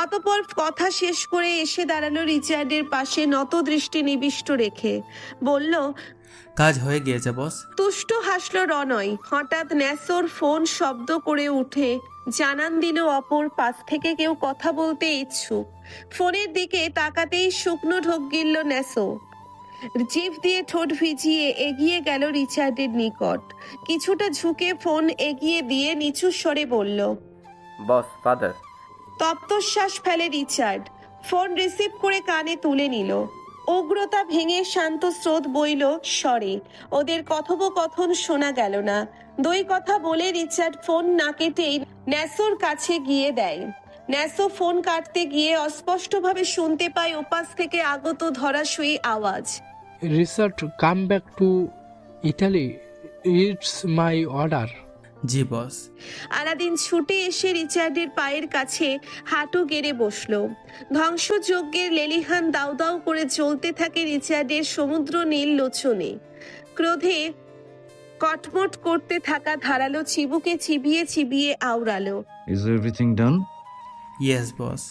অতঃপর কথা শেষ করে এসে দাঁড়ালো রিচার্ডের পাশে, নত দৃষ্টি নিবিষ্ট রেখে বলল, কাজ হয়ে গিয়েছে বস। তুষ্ট হাসলো রনয়। হঠাৎ ন্যাসোর ফোন শব্দ করে উঠে জানান দিল অপর পাশ থেকে কেউ কথা বলতে ইচ্ছুক। ফোনের দিকে তাকাতেই শুকনো ঢোক গিলল ন্যাসো। জিভ দিয়ে ঠোঁট ভিজিয়ে এগিয়ে গেল রিচার্ডের নিকট। কিছুটা ঝুঁকে ফোন এগিয়ে দিয়ে নিচু স্বরে বলল, বস, ফাদার। তপ্তশ্বাস ফেলে রিচার্ড। ফোন রিসিভ করে কানে তুলে নিল। উগ্রতা ভেঙে শান্ত স্রোত বইল স্বরে। ওদের কথোপকথন শোনা গেল না। দুই কথা বলে রিচার্ড ফোন না কেটেই ন্যাসোর কাছে গিয়ে দেয়। ন্যাসো ফোন কাটতে গিয়ে অস্পষ্টভাবে শুনতে পায় ওপাশ থেকে আগত ধরাশয়ী আওয়াজ, Richard, come back to Italy, it's my order. জি বস। আলাদিন ছুটে এসে রিচার্ডের পায়ের কাছে হাঁটু গেড়ে বসলো। ধ্বংসযজ্ঞের লেলিহান দাউ দাউ করে চলতে থাকে রিচার্ডের সমুদ্র নীল লোচনে। ক্রোধে কটমট করতে থাকা ধারালো চিবুকে চিবিয়ে চিবিয়ে আওড়ালো। Is everything done? Yes boss.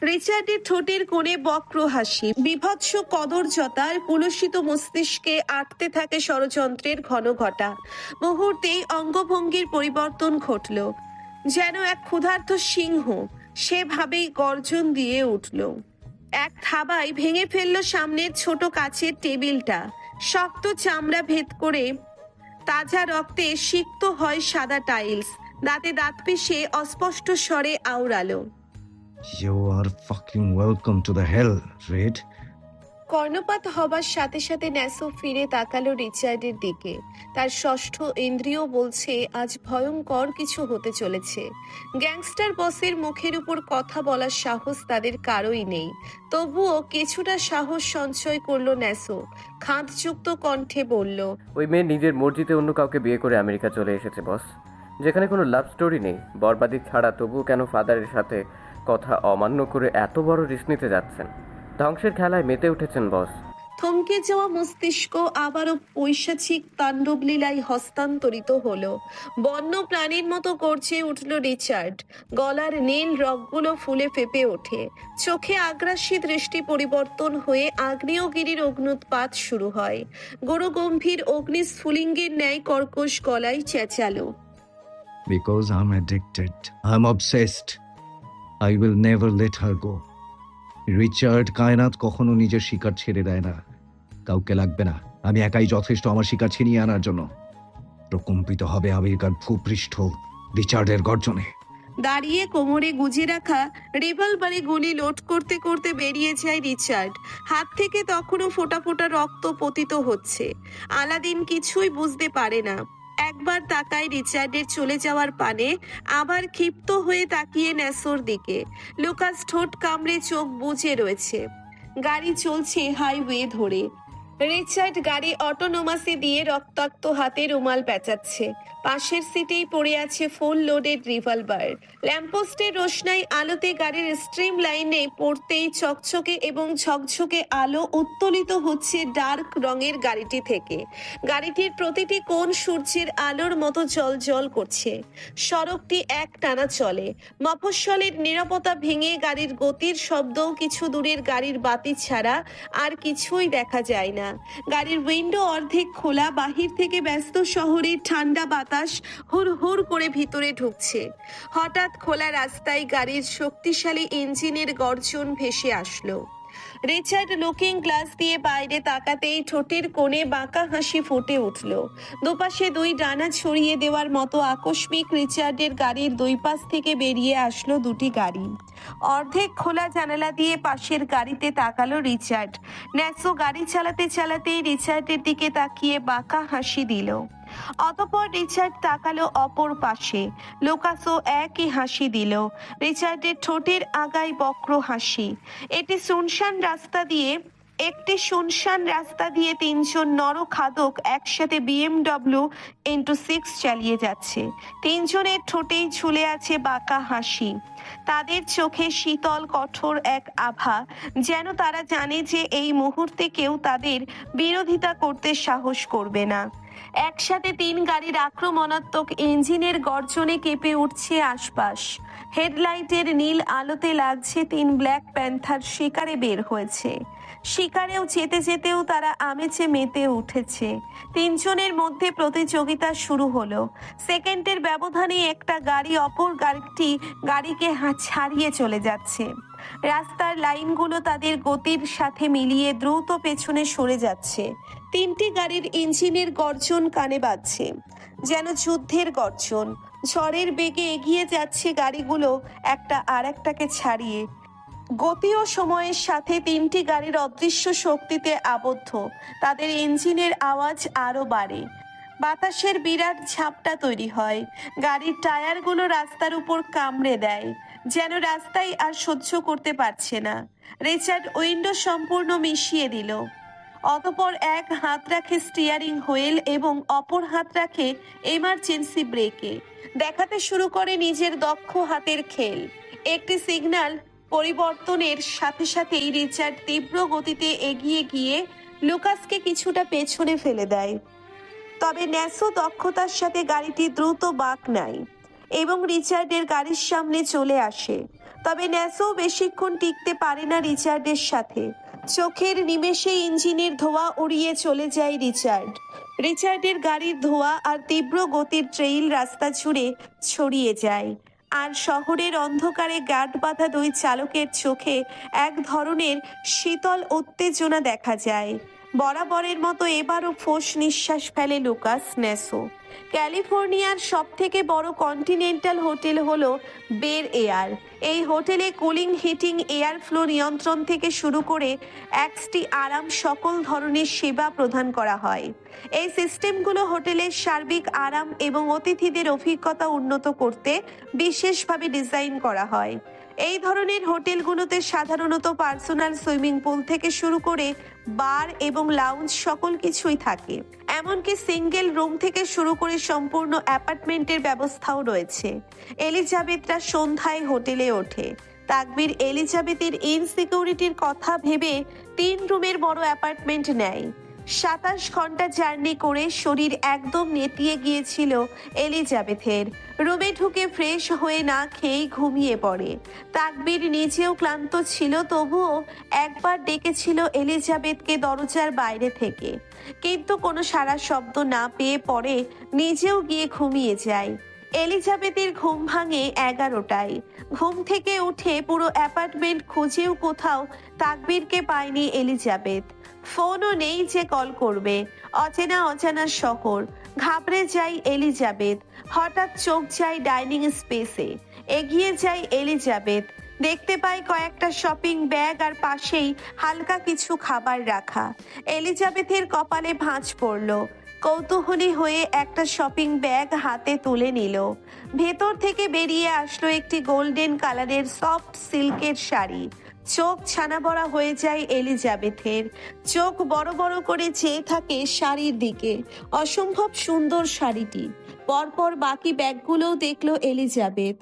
রিচার্ডের ঠোঁটের কোণে বক্র হাসি, বিভৎস কদর্যতার কুলসিত মস্তিষ্কে আটতে থাকে ষড়যন্ত্রের ঘন ঘটা। মুহূর্তেই অঙ্গভঙ্গির পরিবর্তন ঘটল। যেন এক ক্ষুধার্ত সিংহ সেভাবেই গর্জন দিয়ে উঠল। এক থাবায় ভেঙে ফেলল সামনের ছোট কাচের টেবিলটা। শক্ত চামড়া ভেদ করে তাজা রক্তে সিক্ত হয় সাদা টাইলস। দাঁতে দাঁত পিষে অস্পষ্ট স্বরে আওড়ালো, you are fucking welcome to the hell, Red. কর্ণপাত হবার সাথে সাথে ন্যাসো ফিরে তাকালো রিচার্ডের দিকে। তার ষষ্ঠ ইন্দ্রিয় বলছে আজ ভয়ঙ্কর কিছু হতে চলেছে। গ্যাংস্টার বসের মুখের উপর কথা বলার সাহস তাদের কারোই নেই। তবুও কিছুটা সাহস সঞ্চয় করলো ন্যাসো। খাঁতযুক্ত কণ্ঠে বলল, ওই মেয়ে নিজের মর্জিতে অন্য কাউকে বিয়ে করে আমেরিকা চলে এসেছে বস, যেখানে কোনো লাভ স্টোরি নেই, বরবাদি ছাড়া। তবুও কেন ফাদারের সাথে কথা অমান্য করে এত বড় রিস্ক নিতে যাচ্ছেন? ধ্বংসের খেলায় মেতে উঠেছেন বস। থমকে যাওয়া মস্তিষ্ক আবারও পৈশাচিক তাণ্ডবলীলায় হস্তান্তরিত হলো। বন্য প্রাণীর মতো গর্জে উঠল রিচার্ড। গলার নীল রগগুলো ফুলে ফেপে ওঠে। চোখে আগ্রাসী দৃষ্টি পরিবর্তন হয়ে আগ্নেয়গিরির অগ্নুৎপাত শুরু হয়। গৌরগম্ভীর অগ্নিস্ফুলিঙ্গের ন্যায় কর্কশ গলায় চেঁচালো, Because I'm addicted. I'm obsessed. I will never let her go. Richard Kainat কখনো নিজের শিকার ছেড়ে দেয় না। কাউকে লাগবে না, আমি একাই যথেষ্ট আমার শিকার ছিনিয়ে আনার জন্য। প্রকম্পিত হবে আমেরিকার ভূপৃষ্ঠ রিচার্ডের গর্জনে। দাঁড়িয়ে কোমরে গুজে রাখা রিভলভারে গুলি লোড করতে করতে বেরিয়ে যায় রিচার্ড। হাত থেকে তখনও ফোঁটা ফোঁটা রক্ত পতিত হচ্ছে। আলাদিন কিছুই বুঝতে পারে না। একবার তাকায় রিচার্ডের চলে যাওয়ার পানে, আবার ক্ষিপ্ত হয়ে তাকিয়ে ন্যাসোর দিকে। লুকাস ঠোঁট কামড়ে চোখ বুজে রয়েছে। গাড়ি চলছে হাইওয়ে ধরে। রিচার্ড গাড়ি অটোনোমাসে দিয়ে রক্তাক্ত হাতে রুমাল পেঁচাচ্ছে। পাশের সিটেই পড়ে আছে ফুল লোডেড রিভলভার। ল্যাম্পপোস্টের রোশনাই আলোতে গাড়ির স্ট্রিম লাইনে পড়তেই চকচকে এবং ঝকঝকে আলো উত্তোলিত হচ্ছে ডার্ক রঙের গাড়িটি থেকে। গাড়িটির প্রতিটি কোণ সূর্যের আলোর মতো জ্বলজ্বল করছে। সড়কটি এক টানা চলে। মফস্বলের নিরাপত্তা ভেঙে গাড়ির গতির শব্দও কিছু দূরের গাড়ির বাতি ছাড়া আর কিছুই দেখা যায় না। গাড়ির উইন্ডো অর্ধেক খোলা, বাহির থেকে ব্যস্ত শহরের ঠান্ডা বাতাস হুর হুর করে ভিতরে ঢুকছে। হঠাৎ খোলা রাস্তায় গাড়ির শক্তিশালী ইঞ্জিনের গর্জন ভেসে আসলো। রিচার্ড লুকিং গ্লাস দিয়ে বাইরে তাকাতেই ঠোঁটের কোণে বাঁকা হাসি ফুটে উঠল। দুপাশে দুই ডানা ছড়িয়ে দেওয়ার মতো আকস্মিক রিচার্ডের গাড়ির দুই পাশ থেকে বেরিয়ে আসলো দুটি গাড়ি। অর্ধেক খোলা জানালা দিয়ে পাশের গাড়িতে তাকালো রিচার্ড। ন্যাসো গাড়ি চালাতে চালাতেই রিচার্ডের দিকে তাকিয়ে বাঁকা হাসি দিল। অতঃপর রিচার্ড তাকালো অপর পাশে। লুকাসও একই হাসি দিল। রিচার্ডের ঠোঁটের আগায় বক্র হাসি। একটি শুনশান রাস্তা দিয়ে তিনজন নরখাদক একসাথে BMW X6 চালিয়ে যাচ্ছে। তিনজনের ঠোঁটেই ঝুলে আছে বাঁকা হাসি। তাদের চোখে শীতল কঠোর এক আভা, যেন তারা জানে যে এই মুহূর্তে কেউ তাদের বিরোধিতা করতে সাহস করবে না। একসাথে তিন গাড়ির আক্রমণাত্মক ইঞ্জিনের গর্জনে কেঁপে উঠছে আশপাশ। হেডলাইটের নীল আলোতে লাগছে তিন ব্ল্যাক প্যান্থার শিকারে বের হয়েছে। শিকারেও যেতে যেতেও তারা আমেজে মেতে উঠেছে। তিনজনের মধ্যে প্রতিযোগিতা শুরু হলো। সেকেন্ডের ব্যবধানে একটা গাড়ি অপর গাড়িকে ছাড়িয়ে চলে যাচ্ছে। রাস্তার লাইনগুলো তাদের গতির সাথে মিলিয়ে দ্রুত পেছনে সরে যাচ্ছে। তিনটি গাড়ির ইঞ্জিনের গর্জন কানে বাজছে, যেন যুদ্ধের গর্জন। ঝড়ের বেগে এগিয়ে যাচ্ছে গাড়িগুলো একটা আর একটাকে ছাড়িয়ে। গতি ও সময়ের সাথে তিনটি গাড়ির অদৃশ্য শক্তিতে আবদ্ধ। তাদের ইঞ্জিনের আওয়াজ আরো বাড়ে। বাতাসের বিরাট ঝাপটা তৈরি হয়। গাড়ির টায়ারগুলো রাস্তার উপর কামড়ে দেয়, যেন রাস্তায় আর সহ্য করতে পারছে না। রিচার্ড উইন্ডো সম্পূর্ণ মিশিয়ে দিল। অতঃপর এক হাত রাখে স্টিয়ারিং হুইল এবং অপর হাত রাখে এমার্জেন্সি ব্রেকে। দেখাতে শুরু করে নিজের দক্ষ হাতের খেল। একটি সিগন্যাল পরিবর্তনের সাথে সাথেই রিচার্ড তীব্র গতিতে এগিয়ে গিয়ে লুকাসকে কিছুটা পেছনে ফেলে দেয়। তবে ন্যাসো দক্ষতার সাথে গাড়িটি দ্রুত বাঁক নেয় এবং রিচার্ডের গাড়ির সামনে চলে আসে। তবে ন্যাসো বেশিক্ষণ টিকতে পারে না রিচার্ডের সাথে। চোখের নিমেষে ইঞ্জিনের ধোঁয়া উড়িয়ে চলে যায় রিচার্ডের গাড়ির ধোঁয়া আর তীব্র গতির ট্রেইল রাস্তা জুড়ে ছড়িয়ে যায়। আর শহরের অন্ধকারে গাঁট বাঁধা দুই চালকের চোখে এক ধরনের শীতল উত্তেজনা দেখা যায়। বরাবরের মতো এবারও ফোঁস নিঃশ্বাস ফেলে লুকাস ন্যাসো। ক্যালিফোর্নিয়ার সবথেকে বড় কন্টিনেন্টাল হোটেল হলো বের এয়ার। এই হোটেলে কুলিং, হিটিং, এয়ার ফ্লো নিয়ন্ত্রণ থেকে শুরু করে এক্সটি আরাম সকল ধরনের সেবা প্রদান করা হয়। এই সিস্টেমগুলো হোটেলের সার্বিক আরাম এবং অতিথিদের অভিজ্ঞতা উন্নত করতে বিশেষভাবে ডিজাইন করা হয়। এই ধরনের হোটেলগুলোতে সাধারণত পার্সোনাল সুইমিং পুল থেকে শুরু করে বার এবং লাউঞ্জ সকল কিছুই থাকে। এমনকি সিঙ্গেল রুম থেকে শুরু করে সম্পূর্ণ অ্যাপার্টমেন্টের ব্যবস্থাও রয়েছে। এলিজাবেথরা সন্ধ্যায় হোটেলে ওঠে। তাকবীর এলিজাবেথের ইনসিকিউরিটির কথা ভেবে 3 রুমের বড় অ্যাপার্টমেন্ট নেয়। 27 ঘন্টা জার্নি করে শরীর একদম নেতিয়ে গিয়েছিল এলিজাবেথের। রুমে ঢুকে ফ্রেশ হয়ে না খেয়েই ঘুমিয়ে পড়ে। তাকবীর নিজেও ক্লান্ত ছিল, তবুও একবার ডেকেছিল এলিজাবেথকে দরজার বাইরে থেকে, কিন্তু কোনো সাড়া শব্দ না পেয়ে পরে নিজেও গিয়ে ঘুমিয়ে যায়। এলিজাবেথের ঘুম ভাঙে 11টায়। ঘুম থেকে উঠে পুরো অ্যাপার্টমেন্ট খুঁজেও কোথাও তাকবীরকে পায়নি এলিজাবেথ। ফোনও নেই যে কল করবে। অজানা শহর। ঘাবড়ে যায় এলিজাবেথ। হঠাৎ চোখ যায় ডাইনিং স্পেসে। এগিয়ে যায় এলিজাবেথ। দেখতে পায় কয়েকটা শপিং ব্যাগ আর পাশেই হালকা কিছু খাবার রাখা। এলিজাবেথের কপালে ভাঁজ পড়ল। কৌতূহলী হয়ে একটা শপিং ব্যাগ হাতে তুলে নিল। ভেতর থেকে বেরিয়ে আসলো একটি গোল্ডেন কালারের সফট সিল্কের শাড়ি। চোখ ছানা বড়া হয়ে যায় এলিজাবেথের। চোখ বড় বড় করে চেয়ে থাকে শাড়ির দিকে। অসম্ভব সুন্দর শাড়িটি। পরপর বাকি ব্যাগগুলোও দেখলো এলিজাবেথ।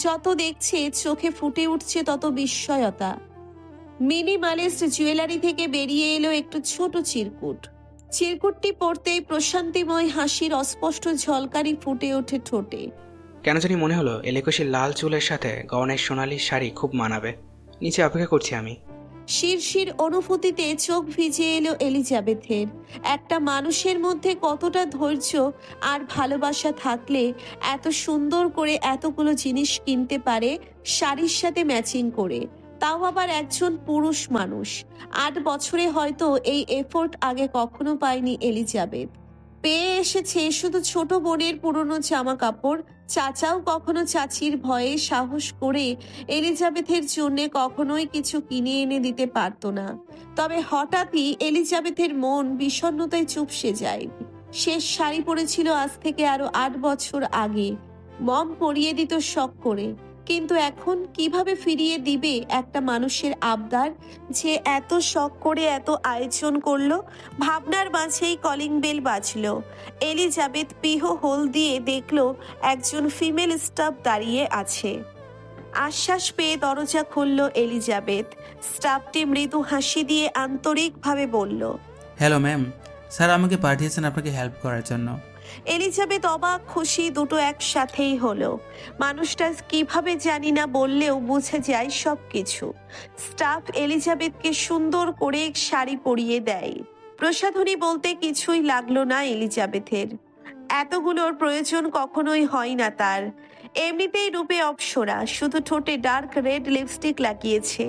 যত দেখছে চোখে ফুটে উঠছে তত বিস্ময়তা। মিনিমালিস্ট জুয়েলারি থেকে বেরিয়ে এলো একটু ছোট চিরকুটটি পড়তেই প্রশান্তিময় হাসির অস্পষ্ট ঝলকারি ফুটে ওঠে ঠোঁটে। কেন জানি মনে হলো এলেকোশির লাল চুলের সাথে গহনের সোনালি শাড়ি খুব মানাবে। নিচে অপেক্ষা করছি আমি। শিরশির অনুভূতিতে চোখ ভিজে এলো এলিজাবেথের। একটা মানুষের মধ্যে কতটা ধৈর্য আর ভালোবাসা থাকলে এত সুন্দর করে এতগুলো জিনিস কিনতে পারে শাড়ির সাথে ম্যাচিং করে, তাও আবার একজন পুরুষ মানুষ। 8 বছরে হয়তো এই এফোর্ট আগে কখনো পায়নি এলিজাবেথ। পেয়ে এসেছে শুধু ছোট বোনের পুরনো জামা কাপড়। চাচাও কখনো চাচির ভয়ে সাহস করে এলিজাবেথের জন্য কখনোই কিছু কিনে এনে দিতে পারতো না। তবে হঠাৎই এলিজাবেথের মন বিষণ্ণতায় চুপসে যায়। শেষ শাড়ি পরেছিল আজ থেকে আরো 8 বছর আগে। মম পরিয়ে দিত শখ করে, কিন্তু এখন কিভাবে ফিরিয়ে দিবে একটা মানুষের আবদার যে এত শখ করে এত আয়োজন করলো? ভাবনার মাঝেই কলিং বেল বাজলো। এলিজাবেথ পিহ হোল দিয়ে দেখলো একজন ফিমেল স্টাফ দাঁড়িয়ে আছে। আশ্বাস পেয়ে দরজা খুলল এলিজাবেথ। স্টাফটি মৃদু হাসি দিয়ে আন্তরিকভাবে বলল, হ্যালো ম্যাম, স্যার আমাকে পাঠিয়েছেন আপনাকে হেল্প করার জন্য। এলিজাবেথ অবাক খুশি দুটো একসাথেই হলো। মানুষটা কিভাবে জানি না বললেও বুঝে যায় সবকিছু। স্টাফ এলিজাবেথকে সুন্দর করে শাড়ি পরিয়ে দেয়। প্রসাধনী বলতে কিছুই লাগলো না এলিজাবেথের। এতগুলোর প্রয়োজন কখনোই হয় না তার। এমনিতেই রূপে অপ্সরা, শুধু ঠোঁটে ডার্ক রেড লিপস্টিক লাগিয়েছে।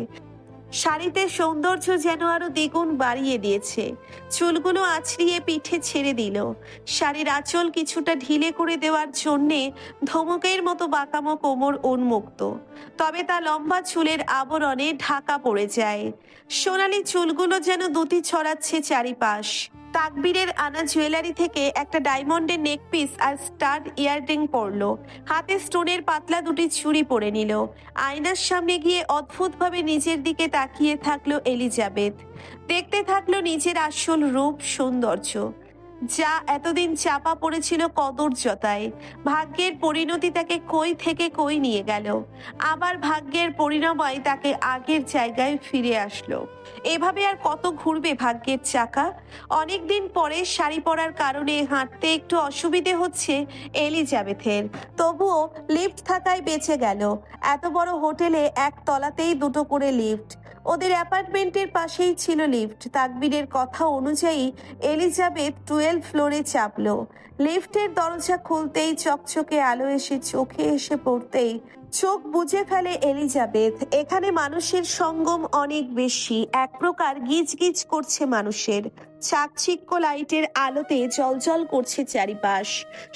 শাড়িতে সৌন্দর্য যেন আরো দ্বিগুণ বাড়িয়ে দিয়েছে। চুলগুলো আছড়িয়ে পিঠে ছেড়ে দিল। শাড়ির আঁচল কিছুটা ঢিলে করে দেওয়ার জন্যে ধমকের মতো বাঁকামো কোমর উন্মুক্ত, তবে তা লম্বা চুলের আবরণে ঢাকা পড়ে যায়। সোনালি চুলগুলো যেন দুটি ছড়াচ্ছে চারিপাশ। তাকবীরের আনা জুয়েলারি থেকে একটা ডায়মন্ডের নেকপিস আর স্টাড ইয়াররিং পরলো। হাতে স্টোনের পাতলা দুটি চুড়ি পরে নিল। আয়নার সামনে গিয়ে অদ্ভুতভাবে নিজের দিকে তাকিয়ে থাকলো এলিজাবেথ। দেখতে থাকলো নিজের আসল রূপ সৌন্দর্য, যা এতদিন চাপা পড়েছিল কদর্যতায়। ভাগ্যের পরিণতি তাকে কই থেকে কই নিয়ে গেল, আবার ভাগ্যের পরিণাময় তাকে আগের জায়গায় ফিরে আসলো। এভাবে আর কত ঘুরবে ভাগ্যের চাকা? অনেকদিন পরে শাড়ি পরার কারণে হাঁটতে একটু অসুবিধে হচ্ছে এলিজাবেথের, তবুও লিফট থাকায় বেঁচে গেল। এত বড় হোটেলে এক তলাতেই দুটো করে লিফট। ওদের অ্যাপার্টমেন্টের পাশেই ছিল লিফট। তাকবীরের কথা অনুযায়ী এলিজাবেথ 12 ফ্লোরে চাপলো। লিফটের দরজা খুলতেই চকচকে আলো এসে চোখে এসে পড়তেই চোখ বুজে ফেলে এলিজাবেথ। এখানে মানুষের সঙ্গম অনেক বেশি। এক প্রকার গিজ গিজ করছে মানুষের। চাকচিক্য লাইটের আলোতে জলজল করছে চারিপাশ।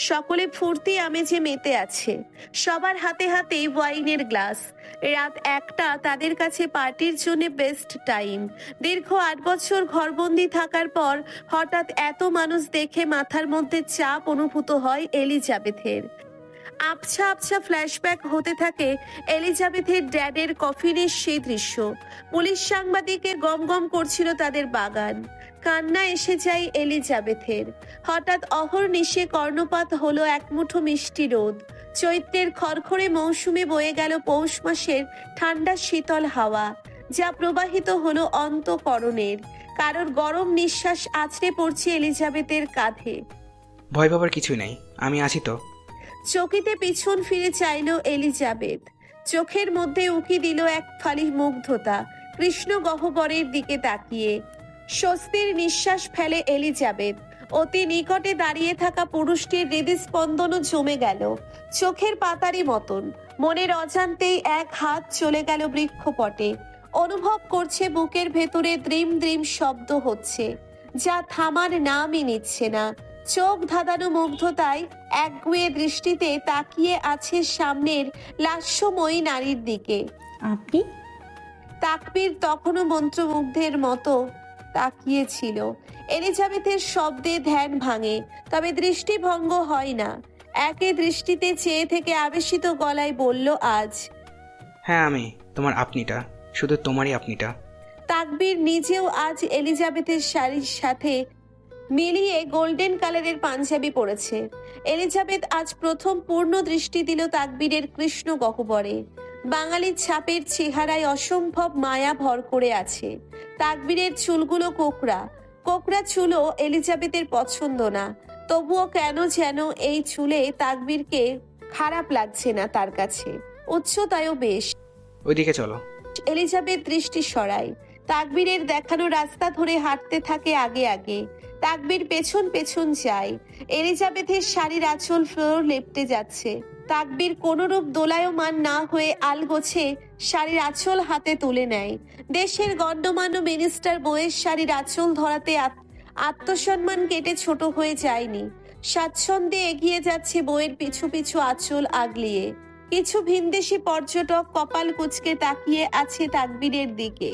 সকলে ফুর্তি আমেজে মেতে আছে। সবার হাতে হাতে ওয়াইনের গ্লাস। রাত 1টা তাদের কাছে পার্টির জন্য বেস্ট টাইম। দীর্ঘ 8 বছর ঘরবন্দি থাকার পর হঠাৎ এত মানুষ দেখে মাথার মধ্যে চাপ অনুভূত হয় এলিজাবেথের। আবছা আবছা ফ্ল্যাশব্যাক হতে থাকে এলিজাবেথের ড্যাডের কফিনের সেই দৃশ্য। পুলিশ সাংবাদিকের গম গম করছিল তাদের বাগান। কান্না এসে যায় এলিজাবেথের। হঠাৎ অহর্নিশে কর্ণপাত হলো এক মুঠো মিষ্টি রোদ। চৈত্রের খড়খড়ে মৌসুমে বয়ে গেল পৌষ মাসের ঠান্ডা শীতল হাওয়া, যা প্রবাহিত হলো অন্তঃকরণের। কারোর গরম নিঃশ্বাস আছড়ে পড়ছে এলিজাবেথের কাঁধে। ভয় পাবার কিছুই নেই, আমি আছি তো। চকিতে পিছন ফিরে চাইল এলিজাবেথ। চোখের মধ্যে উকি দিল এক ফালি মুগ্ধতা। কৃষ্ণ গহ্বরের দিকে তাকিয়ে স্বস্তির নিঃশ্বাস ফেলে এলিজাবেথ। অতি নিকটে দাঁড়িয়ে থাকা পুরুষটির হৃদস্পন্দনও জমে গেল চোখের পাতারি মতন। মনের অজান্তেই এক হাত চলে গেল বৃক্ষপটে। অনুভব করছে বুকের ভেতরে দ্রিম দ্রিম শব্দ হচ্ছে, যা থামার নামই নিচ্ছে না। চোখ ধাঁধানো মুগ্ধতায় একগুঁয়ে দৃষ্টিতে তাকিয়ে আছে সামনের লাস্যময়ী নারীর দিকে। আপনি? তাকবীর তখনও মন্ত্রমুগ্ধের মতো তাকিয়েছিল। এলিজাবেথের শব্দে ধ্যান ভাঙে, তবে দৃষ্টিভঙ্গ হয় না। একে দৃষ্টিতে চেয়ে থেকে আবেশিত গলায় বলল, আজ। হ্যাঁ আমি, তোমার আপনিটা, শুধু তোমারই আপনিটা। তাকবীর নিজেও আজ এলিজাবেথের শাড়ির সাথে মিলিয়ে গোল্ডেন কালারের পাঞ্জাবি পরেছে। এলিজাবেথ আজ প্রথম পূর্ণ দৃষ্টি দিল তাকবীরের কৃষ্ণ গহ্বরে। বাঙালির ছাপের চেহারায় অসম্ভব মায়া ভর করে আছে। তাকবীরের চুলগুলো কোকড়া কোকড়া চুলও এলিজাবেথের পছন্দ না, তবুও কেন যেন এই চুলে তাকবীরকে খারাপ লাগছে না তার কাছে। উচ্চতায়ও বেশ। ওইদিকে চলো। এলিজাবেথ দৃষ্টি সরায়। তাকবীরের দেখানো রাস্তা ধরে হাঁটতে থাকে আগে আগে। তাকবীর পেছন পেছন যায়। এলিজাবেথের শাড়ির আঁচল ফ্লোর লেপটে যাচ্ছে। তাকবীর কোনরূপ দোলায়মান না হয়ে আলগোছে শাড়ির আঁচল হাতে তুলে নেয়। দেশের গণ্যমান্য মিনিস্টার বউয়ের শাড়ির আঁচল ধরাতে আত্মসম্মান কেটে ছোট হয়ে যায়নি। স্বাচ্ছন্দ্যে এগিয়ে যাচ্ছে বউয়ের পিছু পিছু আঁচল আগলিয়ে। কিছু ভিনদেশি পর্যটক কপাল কুঁচকে তাকিয়ে আছে তাকবীরের দিকে।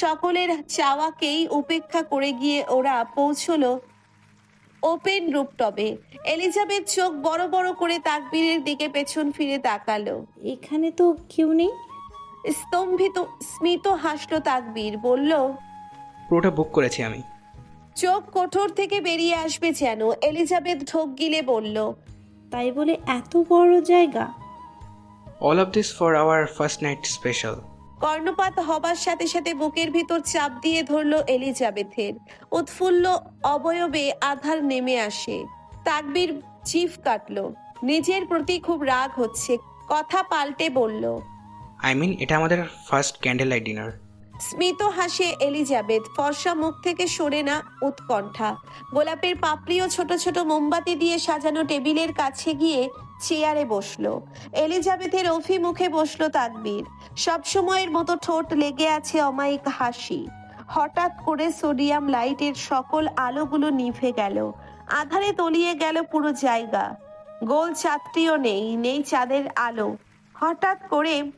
সকলের চাওয়াকেই উপেক্ষা করে গিয়ে ওরা পৌঁছলো ওপেন রুপটপে। এলিজাবেথ চোখ বড় বড় করে তাকবীরের দিকে পেছন ফিরে তাকালো। এখানে তো কেউ নেই। স্তম্ভিত স্মিত হাসলো তাকবীর, বলল, পুরোটা বুক করেছি আমি। চোখ কোঠর থেকে বেরিয়ে আসবে যেন। এলিজাবেথ ঢোক গিলে বলল, তাই বলে এত বড় জায়গা? All of this for our first night special. কর্ণপাত হবার সাথে সাথে বুকের ভিতর চাপ দিয়ে ধরল এলিজাবেথের। উৎফুল্ল অবয়বে আধার নেমে আসে। তাকবীর জিভ কাটলো। নিজের প্রতি খুব রাগ হচ্ছে। কথা পাল্টে বলল, আই মিন এটা আমাদের ফার্স্ট ক্যান্ডেল লাইট ডিনার। স্মিত হাসে এলিজাবেথ। ফর্সা মুখ থেকে সরে না উৎকণ্ঠা। গোলাপের পাপড়ি ও ছোট ছোট মোমবাতি দিয়ে সাজানো টেবিলের কাছে গিয়ে চেয়ারে বসলো। এলিজাবেথের অভিমুখে বসলো তাকবীর। সবসময়ের মতো ঠোঁট লেগে আছে অমায়িক হাসি। হঠাৎ করে সোডিয়াম লাইটের সকল আলোগুলো নিভে গেল। আধারে তলিয়ে গেল পুরো জায়গা। গোল চাঁদটিও নেই, নেই চাঁদের আলো। হঠাৎ করে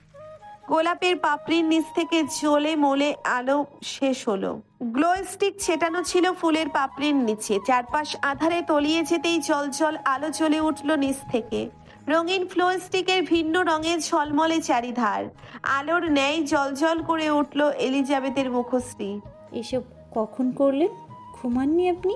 গোলাপের পাপড়ির নিচ থেকে জ্বলে মোলে আলো শেষ হলো। গ্লো স্টিক ছেটানো ছিল ফুলের পাপড়ির নিচে। চারপাশ আধারে তলিয়ে যেতেই জল জল আলো জ্বলে উঠল নিচ থেকে। রঙিন ফ্লো স্টিকের ভিন্ন রঙের ঝলমলে চারিধার। আলোর ন্যায় জলজল করে উঠল এলিজাবেথের মুখশ্রী। এসব কখন করলেন? ঘুমাননি আপনি?